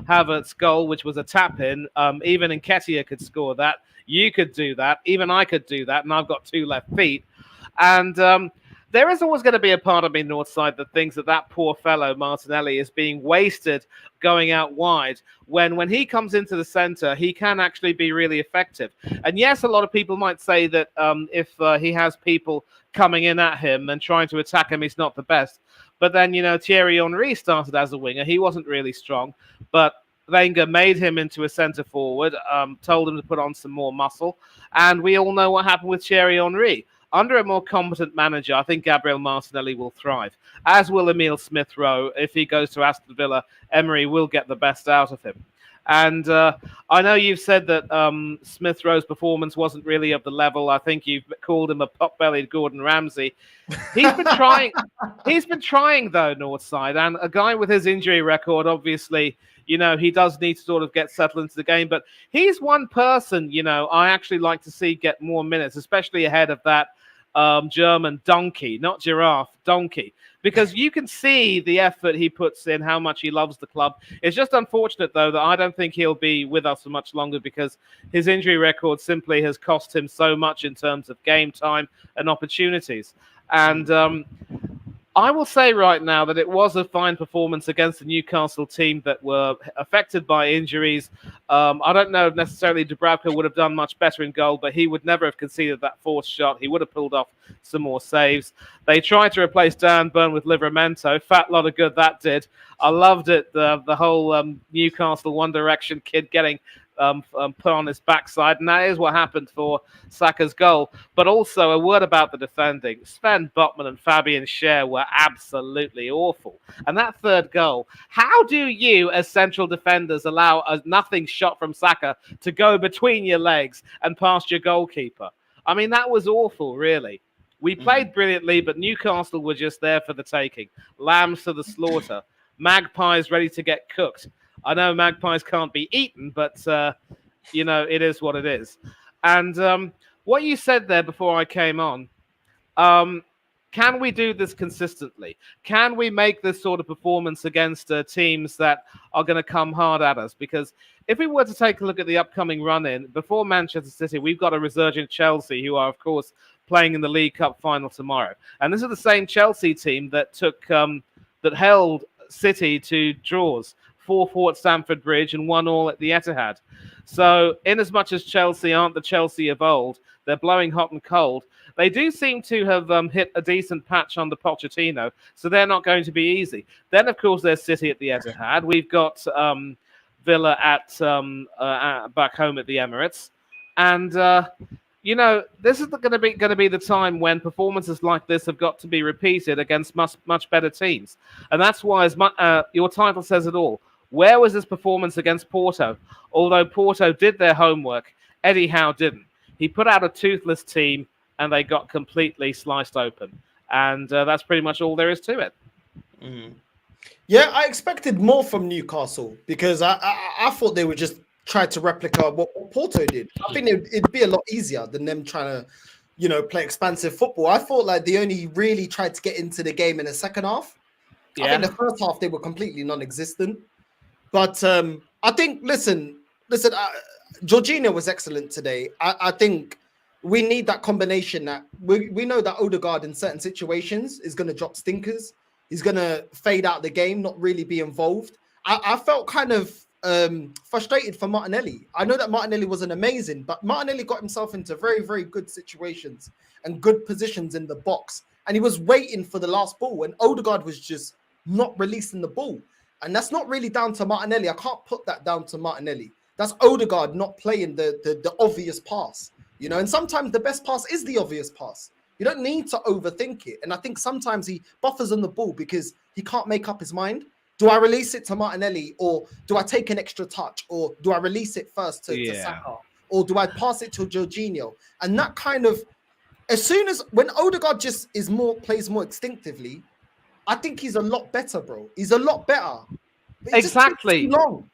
Havertz goal, which was a tap-in. Even Nketiah could score that. You could do that. Even I could do that, and I've got 2 left feet. And there is always going to be a part of me, Northside, that thinks that poor fellow, Martinelli, is being wasted going out wide. When he comes into the centre, he can actually be really effective. And yes, a lot of people might say that if he has people coming in at him and trying to attack him, he's not the best. But then, Thierry Henry started as a winger. He wasn't really strong, but Wenger made him into a centre forward, told him to put on some more muscle. And we all know what happened with Thierry Henry. Under a more competent manager, I think Gabriel Martinelli will thrive, as will Emile Smith-Rowe. If he goes to Aston Villa, Emery will get the best out of him. And I know you've said that Smith-Rowe's performance wasn't really of the level. I think you've called him a pot-bellied Gordon Ramsay. He's been trying. He's been trying, though, Northside. And a guy with his injury record, obviously, he does need to sort of get settled into the game. But he's one person, I actually like to see get more minutes, especially ahead of that German donkey, not giraffe, donkey. Because you can see the effort he puts in, how much he loves the club. It's just unfortunate, though, that I don't think he'll be with us for much longer because his injury record simply has cost him so much in terms of game time and opportunities. And I will say right now that it was a fine performance against the Newcastle team that were affected by injuries. I don't know if necessarily Dubravka would have done much better in goal, but he would never have conceded that forced shot. He would have pulled off some more saves. They tried to replace Dan Burn with Livramento. Fat lot of good that did. I loved it, the whole Newcastle One Direction kid getting put on his backside, and that is what happened for Saka's goal. But also a word about the defending. Sven Botman and Fabian Schär were absolutely awful. And that third goal, how do you as central defenders allow a nothing shot from Saka to go between your legs and past your goalkeeper? I mean, that was awful, really. We played brilliantly, but Newcastle were just there for the taking. Lambs to the slaughter. Magpies ready to get cooked. I know magpies can't be eaten, but, it is what it is. And what you said there before I came on, can we do this consistently? Can we make this sort of performance against teams that are going to come hard at us? Because if we were to take a look at the upcoming run-in, before Manchester City, we've got a resurgent Chelsea, who are, of course, playing in the League Cup final tomorrow. And this is the same Chelsea team that that held City to draws. 4-4 at Stamford Bridge and 1-1 at the Etihad. So, in as much as Chelsea aren't the Chelsea of old, they're blowing hot and cold. They do seem to have hit a decent patch under Pochettino, so they're not going to be easy. Then, of course, there's City at the Etihad. We've got Villa at back home at the Emirates, and this is going to be the time when performances like this have got to be repeated against much better teams, and that's why, as your title says it all. Where was this performance against Porto? Although Porto did their homework, Eddie Howe didn't. He put out a toothless team, and they got completely sliced open. And that's pretty much all there is to it. Mm-hmm. Yeah, I expected more from Newcastle because I thought they would just try to replicate what Porto did. I think it'd be a lot easier than them trying to, play expansive football. I thought like they only really tried to get into the game in the second half. Yeah. I think the first half they were completely non-existent. But I think, listen, Jorginho was excellent today. I think we need that combination that we know that Odegaard in certain situations is going to drop stinkers. He's going to fade out the game, not really be involved. I felt kind of frustrated for Martinelli. I know that Martinelli wasn't amazing, but Martinelli got himself into very, very good situations and good positions in the box. And he was waiting for the last ball, and Odegaard was just not releasing the ball. And that's not really down to Martinelli. I can't put that down to Martinelli. That's Odegaard not playing the obvious pass, and sometimes the best pass is the obvious pass. You don't need to overthink it. And I think sometimes he buffers on the ball because he can't make up his mind. Do I release it to Martinelli, or do I take an extra touch, or do I release it first to Saka, or do I pass it to Jorginho? And that kind of, as soon as when Odegaard just plays more instinctively, I think he's a lot better, bro. He's a lot better. Exactly. Long.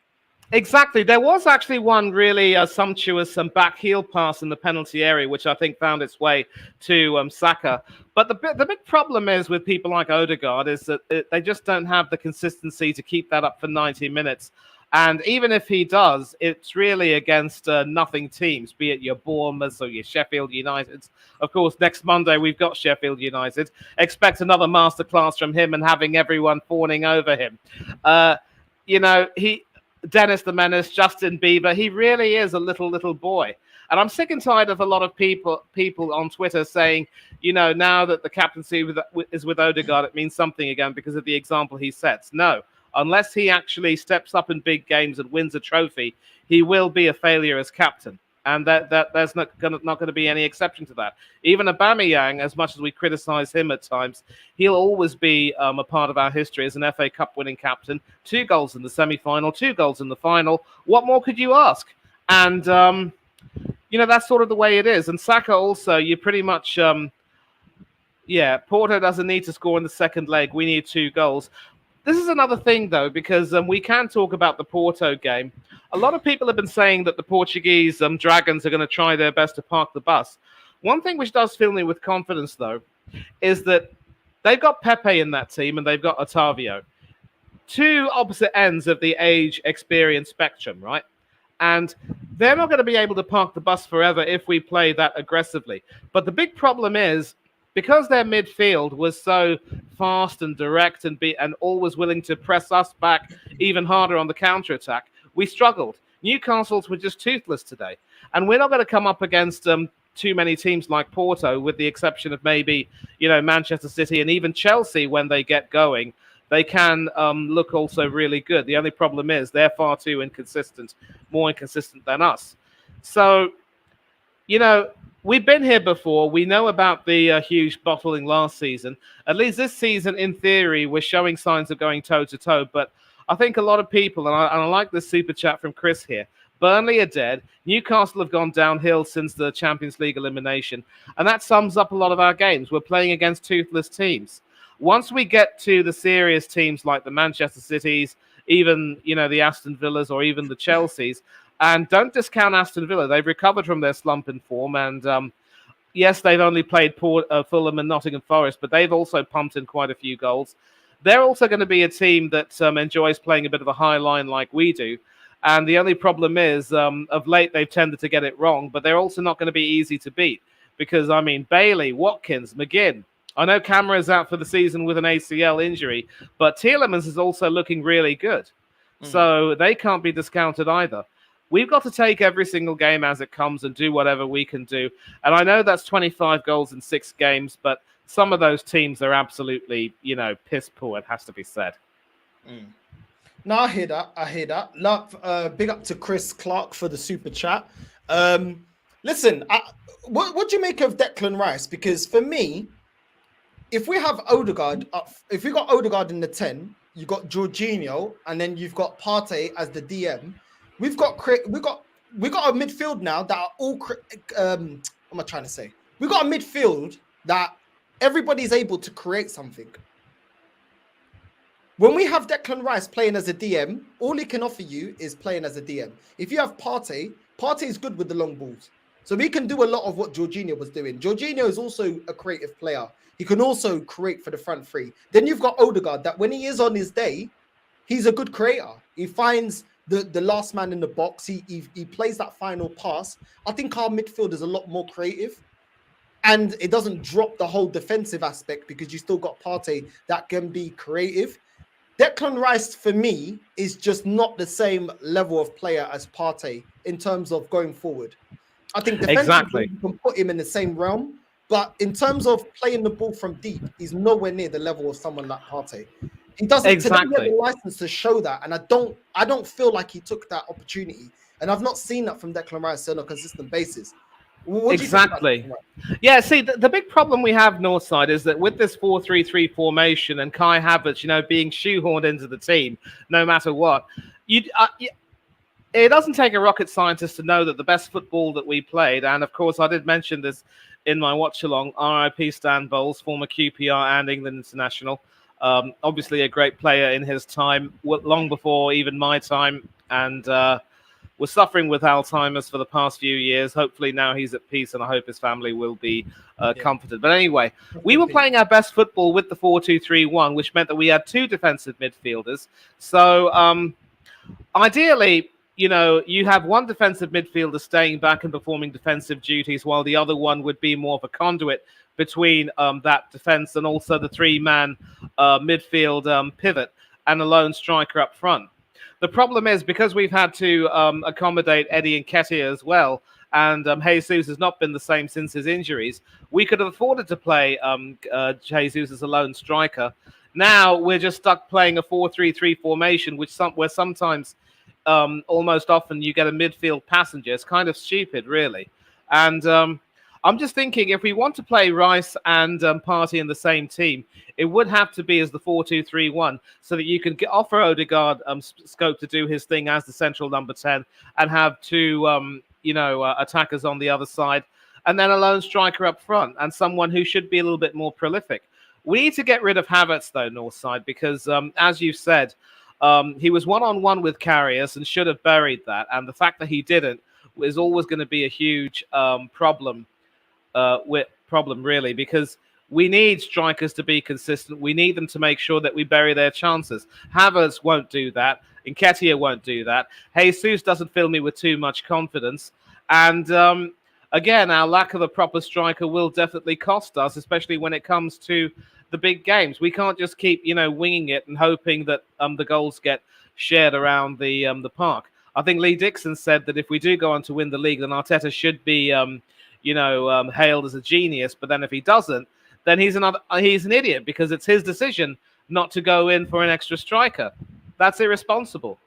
Exactly. There was actually one really sumptuous back heel pass in the penalty area, which I think found its way to Saka. But the big problem is with people like Odegaard is that they just don't have the consistency to keep that up for 90 minutes. And even if he does, it's really against nothing teams, be it your Bournemouth or your Sheffield United. Of course, next Monday we've got Sheffield United. Expect another masterclass from him and having everyone fawning over him. You know, Dennis the Menace, Justin Bieber, he really is a little boy. And I'm sick and tired of a lot of people on Twitter saying, you know, now that the captaincy is with Odegaard, it means something again because of the example he sets. No, unless he actually steps up in big games and wins a trophy, he will be a failure as captain. And there's not going to be any exception to that. Even Aubameyang, as much as we criticize him at times, he'll always be a part of our history as an FA Cup winning captain. 2 goals in the semi-final, 2 goals in the final. What more could you ask? And, you know, that's sort of the way it is. And Saka also, you pretty much, Porto doesn't need to score in the second leg. We need 2 goals. This is another thing, though, because we can talk about the Porto game. A lot of people have been saying that the Portuguese Dragons are going to try their best to park the bus. One thing which does fill me with confidence, though, is that they've got Pepe in that team and they've got Otavio. 2 opposite ends of the age experience spectrum, right? And they're not going to be able to park the bus forever if we play that aggressively. But the big problem is, because their midfield was so fast and direct and always willing to press us back even harder on the counter-attack, we struggled. Newcastle's were just toothless today. And we're not going to come up against too many teams like Porto, with the exception of maybe, you know, Manchester City and even Chelsea when they get going. They can look also really good. The only problem is they're far too inconsistent, more inconsistent than us. So, you know, we've been here before. We know about the huge bottling last season. At least this season, in theory, we're showing signs of going toe-to-toe. But I think a lot of people, and I like this super chat from Chris here, Burnley are dead. Newcastle have gone downhill since the Champions League elimination. And that sums up a lot of our games. We're playing against toothless teams. Once we get to the serious teams like the Manchester Cities, even, you know, the Aston Villas or even the Chelseas, and don't discount Aston Villa. They've recovered from their slump in form. And yes, they've only played Fulham and Nottingham Forest, but they've also pumped in quite a few goals. They're also going to be a team that enjoys playing a bit of a high line like we do. And the only problem is, of late, they've tended to get it wrong, but they're also not going to be easy to beat. Because, I mean, Bailey, Watkins, McGinn. I know Camara's out for the season with an ACL injury, but Tielemans is also looking really good. So they can't be discounted either. We've got to take every single game as it comes and do whatever we can do. And I know that's 25 goals in 6 games, but some of those teams are absolutely, you know, piss poor, it has to be said. No, I hear that. Love, big up to Chris Clark for the super chat. Listen, what do you make of Declan Rice? Because for me, if we have Odegaard, if we got Odegaard in the 10, you got Jorginho, and then you've got Partey as the DM. We got a midfield now that are all. What am I trying to say? We got a midfield that everybody's able to create something. When we have Declan Rice playing as a DM, all he can offer you is playing as a DM. If you have Partey is good with the long balls. So we can do a lot of what Jorginho was doing. Jorginho is also a creative player. He can also create for the front three. Then you've got Odegaard, that when he is on his day, he's a good creator. He finds the last man in the box. He plays that final pass. I think our midfield is a lot more creative. And it doesn't drop the whole defensive aspect because you still got Partey that can be creative. Declan Rice, for me, is just not the same level of player as Partey in terms of going forward. I think defensively you can put him in the same realm, but in terms of playing the ball from deep, he's nowhere near the level of someone like Partey. He doesn't today he has a license to show that, and I don't feel like he took that opportunity, and I've not seen that from Declan Rice on a consistent basis. Exactly. Yeah, see, the big problem we have, Northside, is that with this 4-3-3 formation and Kai Havertz, you know, being shoehorned into the team, no matter what, it doesn't take a rocket scientist to know that the best football that we played, and of course I did mention this in my watch-along, RIP Stan Bowles, former QPR and England international, Obviously, a great player in his time, long before even my time, and was suffering with Alzheimer's for the past few years. Hopefully, now he's at peace, and I hope his family will be Yeah. comforted. But anyway, Rest we in were peace. playing our best football with the 4-2-3-1, which meant that we had two defensive midfielders. So, ideally, you have one defensive midfielder staying back and performing defensive duties, while the other one would be more of a conduit between that defense and also the three-man midfield pivot and a lone striker up front. The problem is because we've had to accommodate Eddie Nketiah as well, and Jesus has not been the same since his injuries. We could have afforded to play Jesus as a lone striker. Now we're just stuck playing a 4-3-3 formation, where sometimes, almost often, you get a midfield passenger. It's kind of stupid, really. And I'm just thinking, if we want to play Rice and Partey in the same team, it would have to be as the 4-2-3-1, so that you can offer Odegaard scope to do his thing as the central number 10, and have two attackers on the other side, and then a lone striker up front, and someone who should be a little bit more prolific. We need to get rid of Havertz, though, Northside, because as you said, he was one-on-one with Karius and should have buried that. And the fact that he didn't is always going to be a huge problem, really, because we need strikers to be consistent. We need them to make sure that we bury their chances. Havertz won't do that. Nketiah won't do that. Jesus doesn't fill me with too much confidence. And again, our lack of a proper striker will definitely cost us, especially when it comes to the big games. We can't just keep, winging it and hoping that the goals get shared around the park. I think Lee Dixon said that if we do go on to win the league, then Arteta should be, hailed as a genius. But then if he doesn't, then he's an idiot, because it's his decision not to go in for an extra striker. That's irresponsible.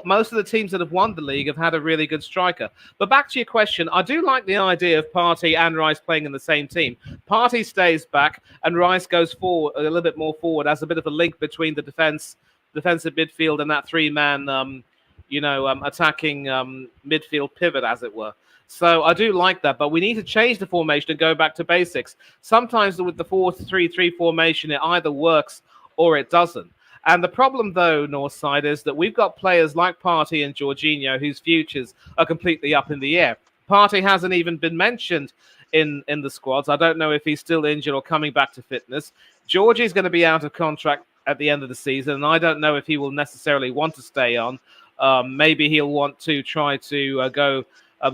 Most of the teams that have won the league have had a really good striker. But back to your question, I do like the idea of Partey and Rice playing in the same team. Partey stays back and Rice goes forward, a little bit more forward, as a bit of a link between the defensive midfield and that three-man, attacking midfield pivot, as it were. So I do like that, but we need to change the formation and go back to basics. Sometimes with the 4-3-3 formation, it either works or it doesn't. And the problem, though, Northside, is that we've got players like Partey and Jorginho whose futures are completely up in the air. Partey hasn't even been mentioned in the squads. I don't know if he's still injured or coming back to fitness. Georgie's going to be out of contract at the end of the season, and I don't know if he will necessarily want to stay on. Maybe he'll want to try to go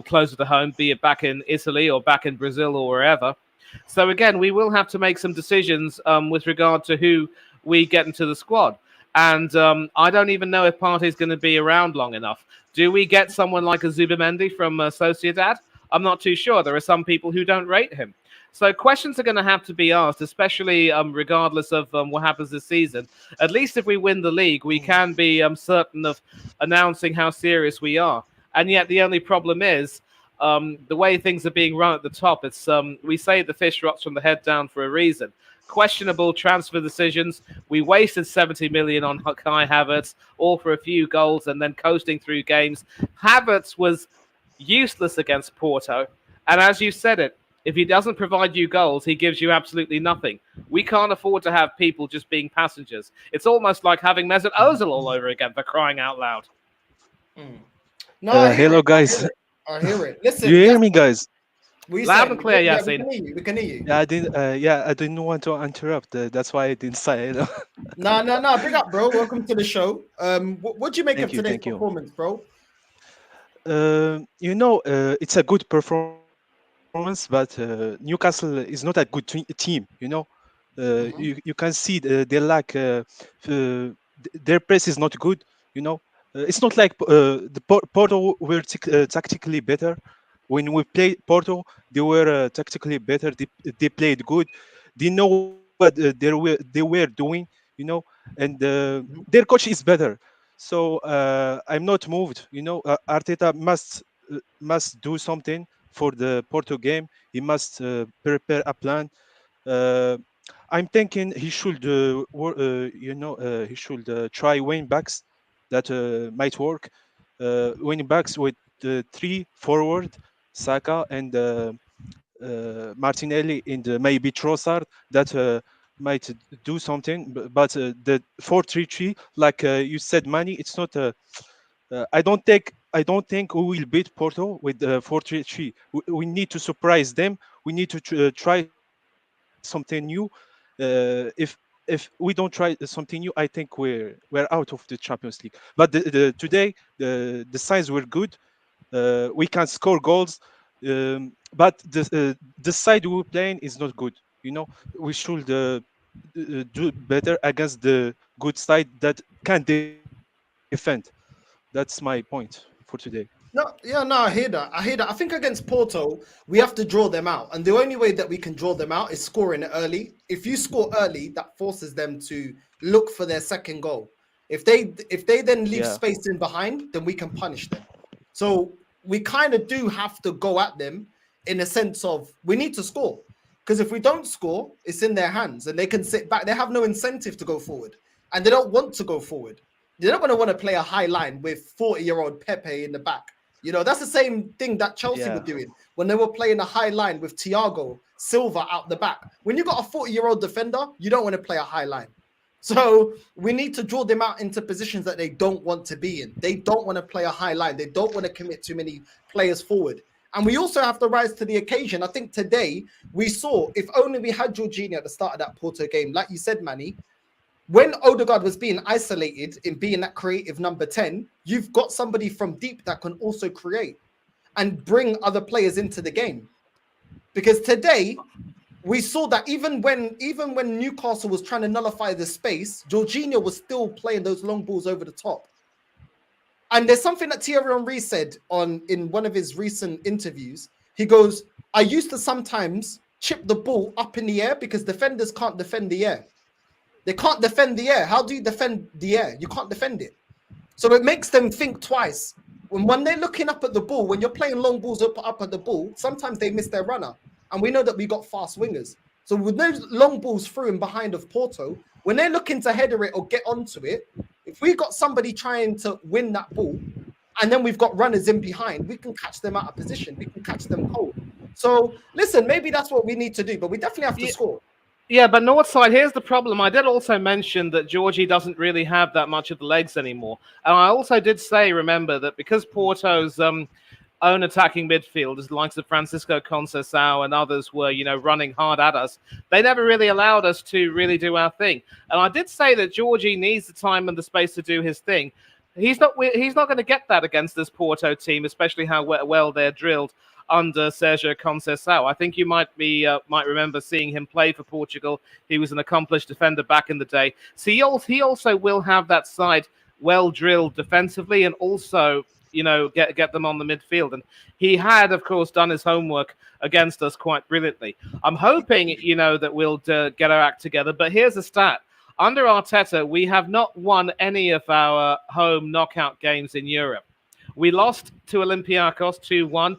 closer to home, be it back in Italy or back in Brazil or wherever. So, again, we will have to make some decisions with regard to who we get into the squad. And I don't even know if Partey's going to be around long enough. Do we get someone like a Zubimendi from Sociedad? I'm not too sure. There are some people who don't rate him. So questions are going to have to be asked, especially regardless of what happens this season. At least if we win the league, we can be certain of announcing how serious we are. And yet the only problem is the way things are being run at the top. It's we say the fish rots from the head down for a reason. Questionable transfer decisions. We wasted 70 million on Kai Havertz, all for a few goals and then coasting through games. Havertz was useless against Porto. And as you said it, if he doesn't provide you goals, he gives you absolutely nothing. We can't afford to have people just being passengers. It's almost like having Mesut Ozil all over again, for crying out loud. No, I hear hello, it. guys. I hear it. Listen, You hear me, guys? Loud and clear, Yeah, Yasin. we can hear you. Yeah, I didn't want to interrupt. That's why I didn't say. No. Bring up, bro. Welcome to the show. What do you make of today's Thank you. performance, bro? It's a good performance, but Newcastle is not a good team. You can see they lack. Their press is not good. It's not like the Porto were tactically better. When we played Porto, they were tactically better. They played good. They know what they were doing. And their coach is better. So I'm not moved. Arteta must do something for the Porto game. He must prepare a plan. I'm thinking he should, try wing backs. That might work. Wing backs with 3 forward, Saka and Martinelli, and maybe Trossard. That might do something, but the 4-3-3, like you said, Manny, it's not a. I don't think we will beat Porto with the 4-3-3. We need to surprise them. We need to try something new. If we don't try something new, I think we're out of the Champions League. But today the signs were good. We can score goals, but the side we were playing is not good. We should do better against the good side that can defend. That's my point for today. No, yeah, no, I hear that. I hear that. I think against Porto, we have to draw them out. And the only way that we can draw them out is scoring it early. If you score early, that forces them to look for their second goal. If they then leave Yeah. space in behind, then we can punish them. So we kind of do have to go at them in a sense of we need to score. Because if we don't score, it's in their hands and they can sit back. They have no incentive to go forward. And they don't want to go forward. They're not going to want to play a high line with 40-year-old Pepe in the back. That's the same thing that Chelsea were doing when they were playing a high line with Thiago Silva out the back. When you got a 40-year-old defender, you don't want to play a high line. So we need to draw them out into positions that they don't want to be in. They don't want to play a high line. They don't want to commit too many players forward. And we also have to rise to the occasion. I think today we saw, if only we had Jorginho at the start of that Porto game, like you said, Manny, when Odegaard was being isolated in being that creative number 10, you've got somebody from deep that can also create and bring other players into the game. Because today, we saw that even when Newcastle was trying to nullify the space, Jorginho was still playing those long balls over the top. And there's something that Thierry Henry said in one of his recent interviews. He goes, I used to sometimes chip the ball up in the air because defenders can't defend the air. They can't defend the air. How do you defend the air? You can't defend it. So it makes them think twice. When they're looking up at the ball, when you're playing long balls up at the ball, sometimes they miss their runner. And we know that we got fast wingers. So with those long balls through and behind of Porto, when they're looking to header it or get onto it, if we got somebody trying to win that ball, and then we've got runners in behind, we can catch them out of position. We can catch them cold. So listen, maybe that's what we need to do, but we definitely have to score. Yeah, but Northside, here's the problem. I did also mention that Georgie doesn't really have that much of the legs anymore. And I also did say, remember, that because Porto's own attacking midfielders, the likes of Francisco Conceição and others were, running hard at us, they never really allowed us to really do our thing. And I did say that Georgie needs the time and the space to do his thing. He's not going to get that against this Porto team, especially how well they're drilled under Sergio Conceição. I think you might remember seeing him play for Portugal. He was an accomplished defender back in the day. So he also will have that side well drilled defensively and also, get them on the midfield. And he had, of course, done his homework against us quite brilliantly. I'm hoping, that we'll get our act together. But here's a stat. Under Arteta, we have not won any of our home knockout games in Europe. We lost to Olympiacos 2-1.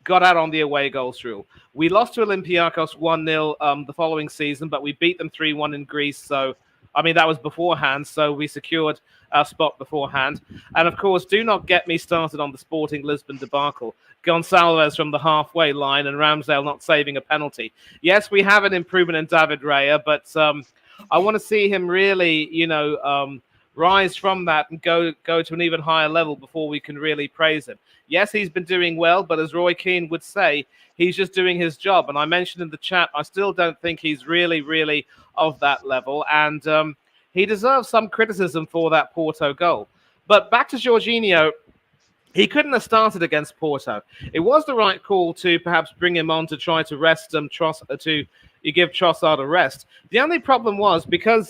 Got out on the away goals rule. We lost to Olympiacos 1-0 the following season, but we beat them 3-1 in Greece. So, that was beforehand. So we secured our spot beforehand. And of course, do not get me started on the Sporting Lisbon debacle. Gonçalves from the halfway line and Ramsdale not saving a penalty. Yes, we have an improvement in David Raya, but I want to see him really, rise from that and go to an even higher level before we can really praise him. Yes, he's been doing well, but as Roy Keane would say, he's just doing his job. And I mentioned in the chat, I still don't think he's really, really of that level. And he deserves some criticism for that Porto goal. But back to Jorginho, he couldn't have started against Porto. It was the right call to perhaps bring him on to try to rest give Trossard a rest. The only problem was because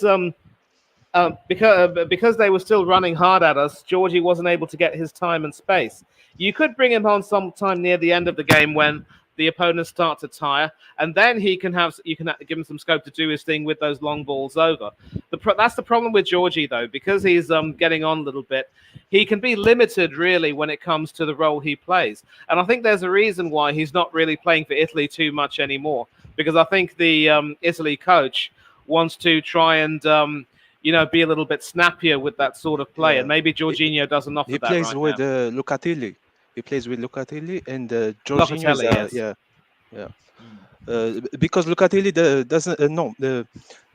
they were still running hard at us, Georgie wasn't able to get his time and space. You could bring him on sometime near the end of the game when the opponents start to tire, and then you can give him some scope to do his thing with those long balls over. That's the problem with Georgie, though, because he's getting on a little bit. He can be limited, really, when it comes to the role he plays. And I think there's a reason why he's not really playing for Italy too much anymore, because I think the Italy coach wants to try and be a little bit snappier with that sort of play, and maybe Jorginho doesn't offer that right now. He plays with Locatelli and Jorginho is, Yeah. Because Locatelli doesn't no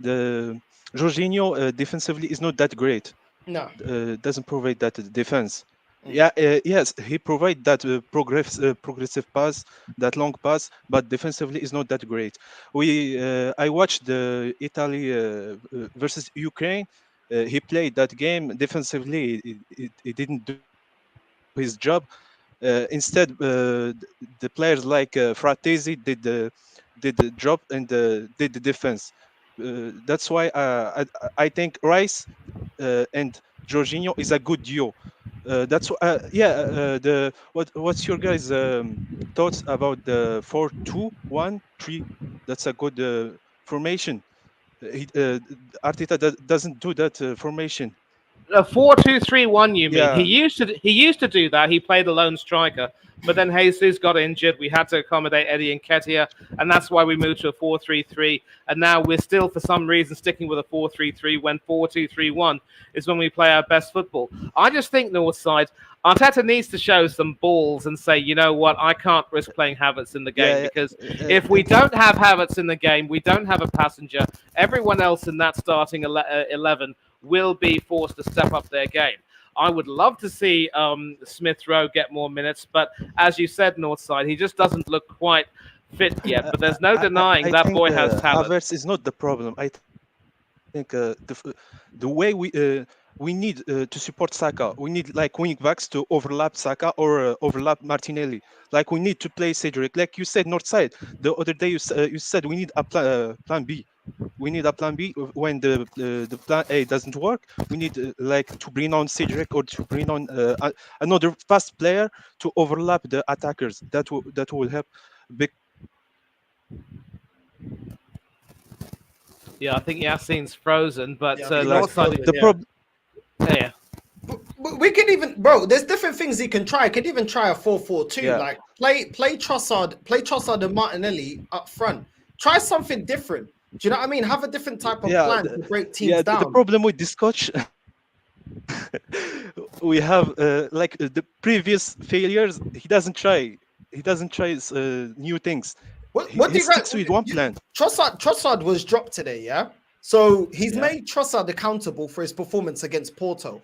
the Jorginho defensively is not that great. No. Doesn't provide that defense. Mm. Yeah, yes, he provide that progressive pass, that long pass, but defensively is not that great. I watched the Italy versus Ukraine. He played that game defensively. He didn't do his job. Instead, the players like Fratesi did the job and did the defense. That's why I think Rice and Jorginho is a good duo. That's yeah. What's your guys' thoughts about the 4-2-1-3? That's a good formation. Arteta doesn't do that formation. A 4-2-3-1, you mean? Yeah, He used to do that. He played a lone striker, but then Jesus got injured. We had to accommodate Eddie Nketiah, and that's why we moved to a 4-3-3. And now we're still, for some reason, sticking with a 4-3-3 when 4-2-3-1 is when we play our best football. I just think Northside, Arteta needs to show some balls and say, you know what, I can't risk playing Havertz in the game, because if we don't have Havertz in the game, we don't have a passenger. Everyone else in that starting 11 will be forced to step up their game. I would love to see Smith Rowe get more minutes, but as you said, Northside, he just doesn't look quite fit yet. But there's no denying I that think boy has talent. Havertz is not the problem. I think the way we need to support Saka, we need like wing backs to overlap Saka or overlap Martinelli. Like we need to play Cedric. Like you said, Northside. The other day you said we need a plan B. We need a plan B when the plan A doesn't work. We need like to bring on Cedric or to bring on another fast player to overlap the attackers. That will help. Yeah, I think Yassine's frozen, but Yeah, Northside. The problem. Yeah. But we could even, bro. There's different things he can try. Could even try a 4-4-2. Yeah. Like play Trossard and Martinelli up front. Try something different. Do you know what I mean? Have a different type of plan to break teams down. The problem with this coach, we have like the previous failures. He doesn't try new things. What he sticks with one plan. Trossard was dropped today, yeah. So he's Yeah. made Trossard accountable for his performance against Porto.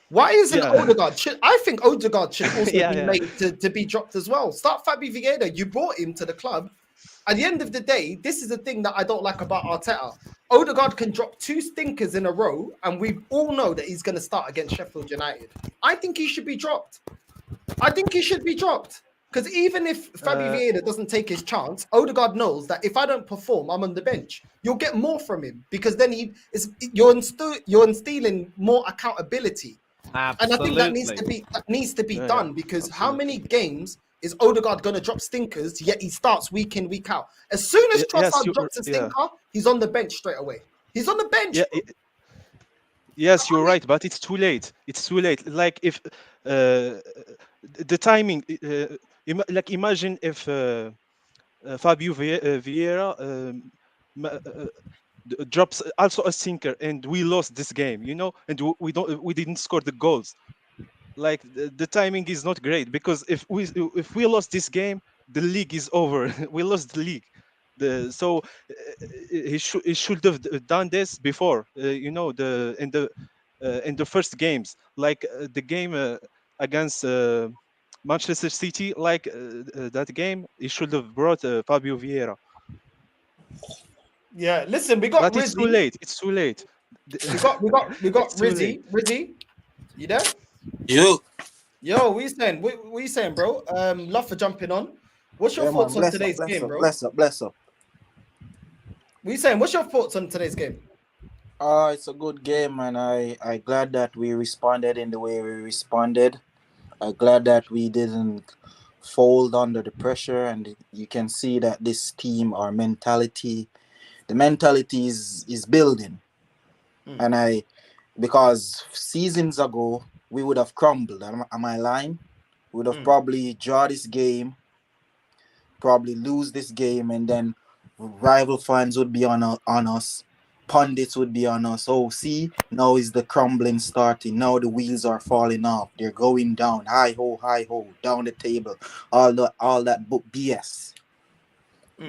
Why isn't Yeah. Odegaard? I think Odegaard should also Yeah, be yeah. made to be dropped as well. Start Fabi Vieira. You brought him to the club. At the end of the day, this is the thing that I don't like about Arteta. Odegaard can drop 2 stinkers in a row, and we all know that he's going to start against Sheffield United. I think he should be dropped. Because even if Fabi Vieira doesn't take his chance, Odegaard knows that if I don't perform, I'm on the bench. You'll get more from him, because then you're instilling more accountability. Absolutely. And I think that needs to be done, because how many games is Odegaard going to drop stinkers, yet he starts week in, week out? As soon as Trossard drops a stinker, he's on the bench straight away. He's on the bench. Yeah, yes, you're right, but it's too late. It's too late. Like if the timing, like imagine if Fabio Vieira drops also a sinker and we lost this game, you know, and we didn't score the goals. Like the timing is not great, because if we lost this game, the league is over. We lost the league. So he should have done this before, you know, in the first games, like the game against Manchester City, like that game, he should have brought Fabio Vieira. Yeah, listen, we got But Rizzy. it's too late. It's too late. We got Rizzy. Rizzy, you there? Yo, What you saying, bro? Love for jumping on. What's your thoughts on today's game, bro? Bless up. What you saying? What's your thoughts on today's game? It's a good game, and I glad that we responded in the way we responded. I'm glad that we didn't fold under the pressure, and you can see that this team, our mentality, the mentality is building. And because seasons ago we would have crumbled. Am I lying? We would have probably draw this game, probably lose this game, and then rival fans would be on us. Pundits would be on us. Oh, see, now is the crumbling starting. Now the wheels are falling off. They're going down. Hi ho, down the table. All that BS.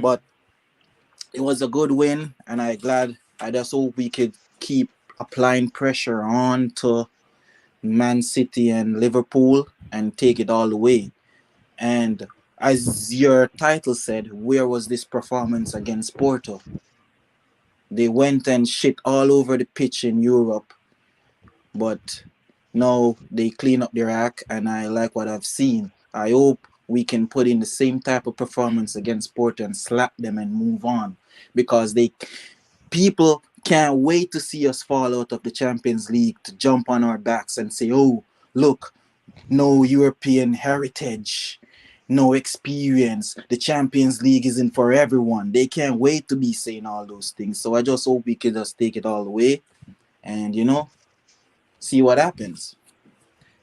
But it was a good win, and I just hope we could keep applying pressure on to Man City and Liverpool and take it all the way. And as your title said, where was this performance against Porto? They went and shit all over the pitch in Europe, but now they clean up their act, and I like what I've seen. I hope we can put in the same type of performance against Porto and slap them and move on, because people can't wait to see us fall out of the Champions League to jump on our backs and say, oh, look, no European heritage, no experience. The Champions League isn't for everyone. They can't wait to be saying all those things. So I just hope we can just take it all the way and, see what happens.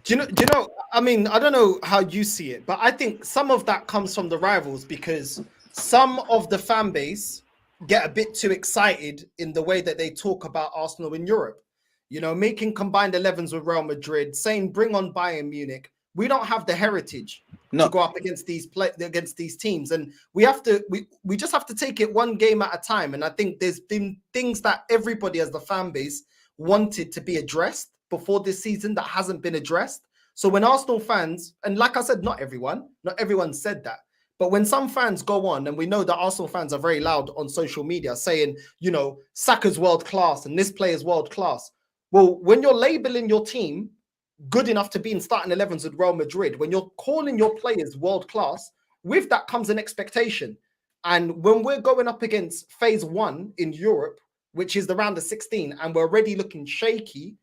Do you know, I mean, I don't know how you see it, but I think some of that comes from the rivals, because some of the fan base get a bit too excited in the way that they talk about Arsenal in Europe. Making combined 11s with Real Madrid, saying bring on Bayern Munich. We don't have the heritage to go up against these teams, and we just have to take it one game at a time. And I think there's been things that everybody as the fan base wanted to be addressed before this season that hasn't been addressed. So when Arsenal fans, and like I said, not everyone said that, but when some fans go on, and we know that Arsenal fans are very loud on social media saying, Saka's world class and this player's world class. Well, when you're labeling your team good enough to be in starting 11s with Real Madrid, when you're calling your players world class, with that comes an expectation. And when we're going up against phase 1 in Europe, which is the round of 16, and we're already looking shaky,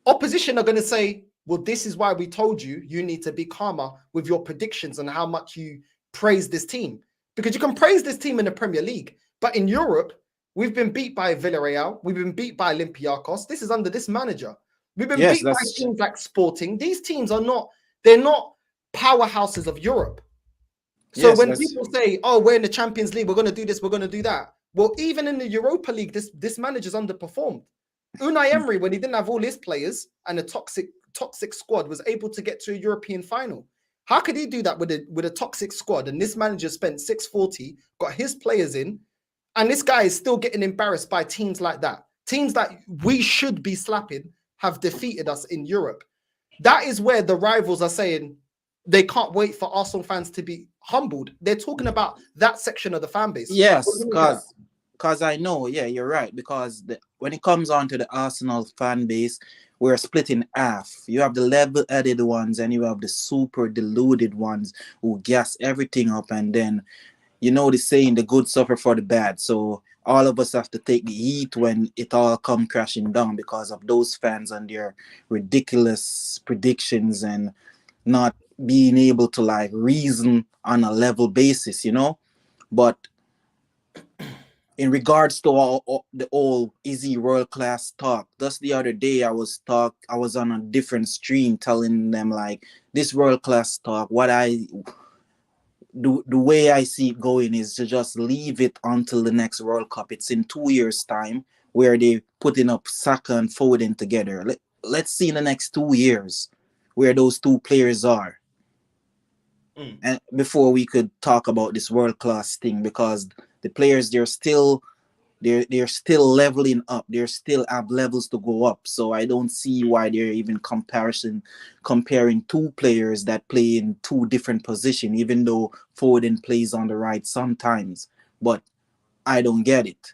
opposition are going to say, well, this is why we told you need to be calmer with your predictions and how much you praise this team. Because you can praise this team in the Premier League, but in Europe, we've been beat by Villarreal. We've been beat by Olympiacos. This is under this manager. We've been beat by teams like Sporting. These teams they're not powerhouses of Europe. So when people say, oh, we're in the Champions League, we're going to do this, we're going to do that. Well, even in the Europa League, this manager's underperformed. Unai Emery, when he didn't have all his players and a toxic squad, was able to get to a European final. How could he do that with a toxic squad? And this manager spent 640, got his players in, and this guy is still getting embarrassed by teams like that. Teams that we should be slapping have defeated us in Europe. That is where the rivals are saying they can't wait for Arsenal fans to be humbled. They're talking about that section of the fan base. Yes, because I know, you're right. Because when it comes on to the Arsenal fan base, we're split in half. You have the level-headed ones, and you have the super deluded ones who gas everything up, and then the saying, the good suffer for the bad. So all of us have to take the heat when it all come crashing down because of those fans and their ridiculous predictions and not being able to reason on a level basis, But in regards to all the old easy world class talk, just the other day I was on a different stream telling them this world class talk, the way I see it going is to just leave it until the next World Cup. It's in 2 years' time where they putting up Saka and Foden together. Let's see in the next 2 years where those two players are. And before we could talk about this world class thing, because the players, they're still leveling up. They still have levels to go up. So I don't see why they're even comparing two players that play in two different positions, even though Foden plays on the right sometimes. But I don't get it.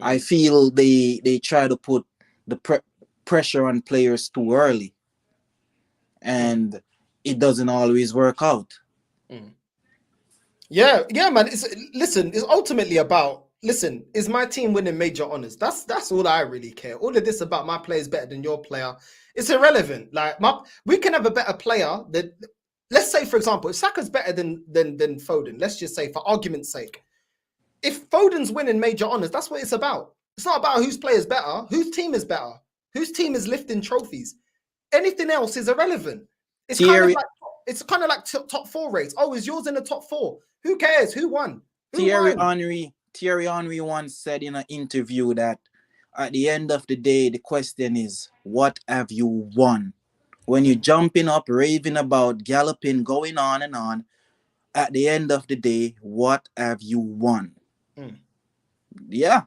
I feel they try to put the pressure on players too early, and it doesn't always work out. Yeah, man. It's ultimately about, is my team winning major honors? That's all I really care. All of this about my player is better than your player, it's irrelevant. We can have a better player that, let's say, for example, if Saka's better than Foden, let's just say, for argument's sake, if Foden's winning major honors, that's what it's about. It's not about whose player is better, whose team is better, whose team is lifting trophies. Anything else is irrelevant. It's kind of like top four race. Oh, is yours in the top four? Who cares? Who won? Thierry Henry once said in an interview that at the end of the day, the question is, what have you won? When you're jumping up, raving about, galloping, going on and on, at the end of the day, what have you won? Mm. Yeah,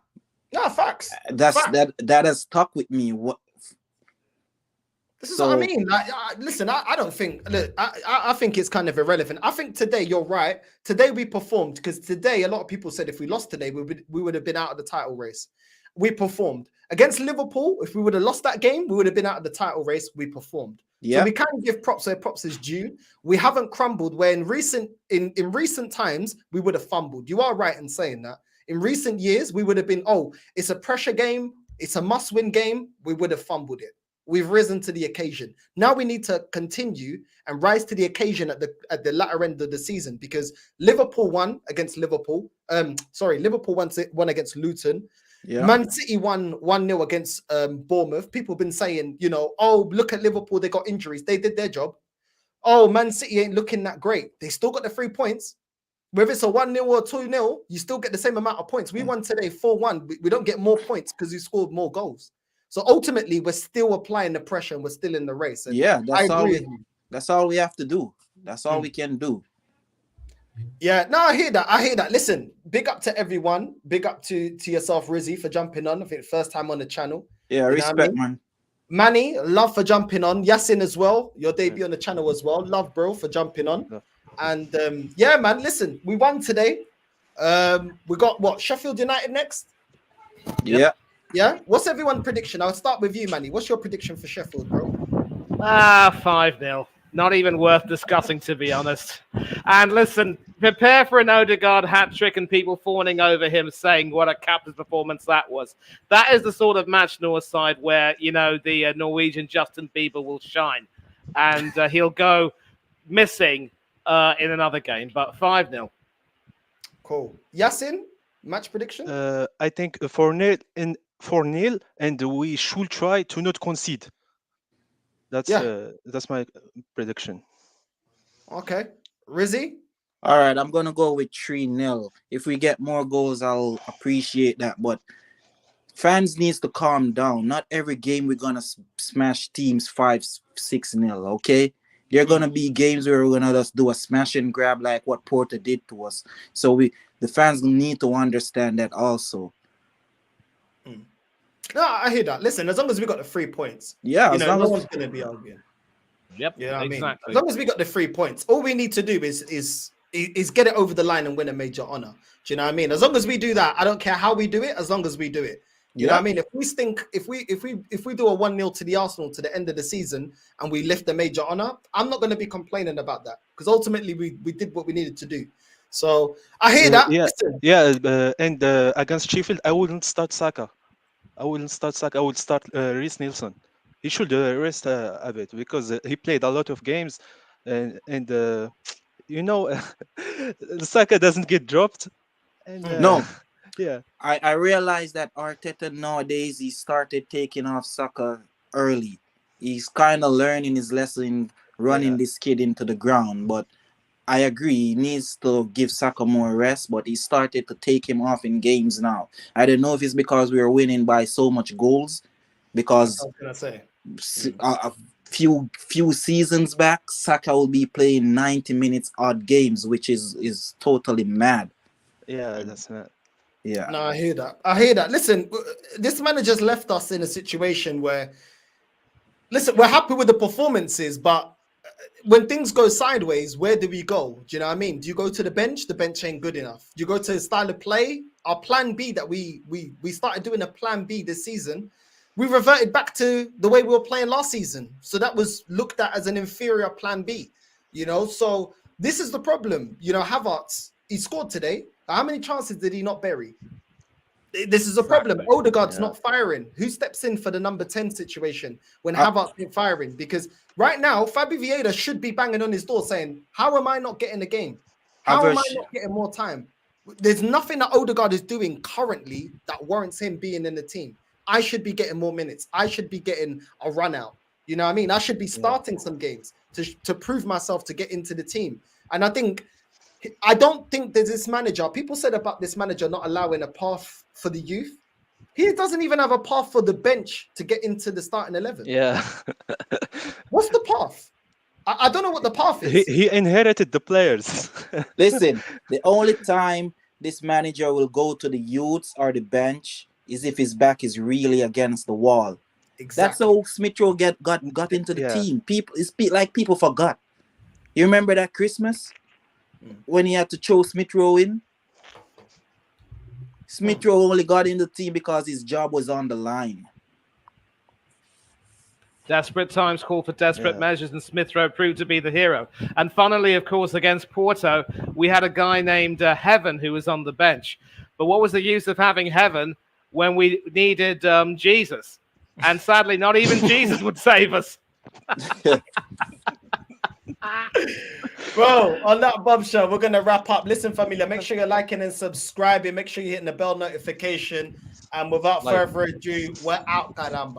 No, facts. that's Facts. that has stuck with me. What? This is what I So mean. Like, listen, I don't think. Look, I think it's kind of irrelevant. I think today you're right. Today we performed because today a lot of people said if we lost today, we would have been out of the title race. We performed against Liverpool. If we would have lost that game, we would have been out of the title race. We performed. So yeah, we can give props where props is due. We haven't crumbled. Where in recent times we would have fumbled. You are right in saying that. In recent years we would have been. Oh, it's a pressure game. It's a must-win game. We would have fumbled it. We've risen to the occasion. Now we need to continue and rise to the occasion at the latter end of the season because Liverpool won against Liverpool. Liverpool won against Luton. yeah, Man City won 1-0 against Bournemouth. People have been saying, oh, look at Liverpool. They got injuries. They did their job. Oh, Man City ain't looking that great. They still got the 3 points. Whether it's a 1-0 or 2-0, you still get the same amount of points. We won today 4-1. We don't get more points because we scored more goals. So ultimately, we're still applying the pressure and we're still in the race. And yeah. I That's all agree we. with you. That's all we have to do. That's all we can do. Yeah, no, I hear that. I hear that. Listen, big up to everyone. Big up to yourself, Rizzy, for jumping on. I think first time on the channel. Yeah, You know what respect, I mean? man. Manny, love for jumping on. Yasin as well. Your debut on the channel as well. Love, bro, for jumping on. Yeah. And yeah, man, listen, we won today. We got what? Sheffield United next? Yeah. Yeah. What's everyone's prediction? I'll start with you, Manny. What's your prediction for Sheffield, bro? 5-0. Not even worth discussing, to be honest. And listen, prepare for an Odegaard hat trick and people fawning over him saying what a captain's performance that was. That is the sort of match Northside where, the Norwegian Justin Bieber will shine. And he'll go missing in another game. But 5-0. Cool. Yasin, match prediction? I think 4-0 and we should try to not concede. That's my prediction. Okay. Rizzy? All right, I'm gonna go with 3-0. If we get more goals, I'll appreciate that. But fans needs to calm down. Not every game we're gonna smash teams 5-6-0. Okay, there are gonna be games where we're gonna just do a smash and grab like what Porto did to us. So the fans need to understand that also. No, I hear that. Listen, as long as we got the 3 points, Yeah, as long no as one's gonna be arguing. Yep, You know what I mean? exactly. As long as we got the 3 points, all we need to do is get it over the line and win a major honor. Do you know what I mean? As long as we do that, I don't care how we do it. As long as we do it, you know what I mean. If we do a 1-0 to the Arsenal to the end of the season and we lift the major honor, I'm not going to be complaining about that because ultimately we did what we needed to do. So I hear that. Yeah, Listen. and against Sheffield, I wouldn't start Saka. I would start Reece Nelson. He should rest a bit because he played a lot of games, and Saka doesn't get dropped. And no, yeah, I realized that Arteta nowadays he started taking off Saka early. He's kind of learning his lesson, running this kid into the ground. But I agree, he needs to give Saka more rest, but he started to take him off in games now. I don't know if it's because we were winning by so much goals, because I was gonna say a few seasons back, Saka will be playing 90 minutes odd games, which is totally mad. yeah, that's not. Yeah. No, I hear that. Listen, this manager's left us in a situation where, listen, we're happy with the performances, but when things go sideways, where do we go? Do you know what I mean? Do you go to the bench? The bench ain't good enough. Do you go to the style of play? Our plan B that we started doing a plan B this season, we reverted back to the way we were playing last season. So that was looked at as an inferior plan B, So this is the problem. Havertz, he scored today. How many chances did he not bury? This is a problem. Odegaard's not firing. Who steps in for the number 10 situation when Havertz isn't firing? Because right now, Fabi Vieira should be banging on his door saying, how am I not getting the game? How am I not getting more time? There's nothing that Odegaard is doing currently that warrants him being in the team. I should be getting more minutes. I should be getting a run out. You know what I mean? I should be starting some games to prove myself to get into the team. And I don't think there's this manager. People said about this manager not allowing a path for the youth. He doesn't even have a path for the bench to get into the starting 11. Yeah. What's the path? I don't know what the path He, is. he inherited the players. Listen, the only time this manager will go to the youths or the bench is if his back is really against the wall. That's Exactly. how Smith Rowe got into the Yeah. team. Like people forgot. You remember that Christmas when he had to throw Smith Rowe in? Smith Rowe only got in the team because his job was on the line. Desperate times call for desperate measures, and Smith Rowe proved to be the hero. And funnily, of course, against Porto, we had a guy named Heaven who was on the bench. But what was the use of having Heaven when we needed Jesus? And sadly, not even Jesus would save us. Bro, on that bombshell, we're gonna wrap up. Listen, familia, make sure you're liking and subscribing. Make sure you're hitting the bell notification. And without further ado, we're out, caramba.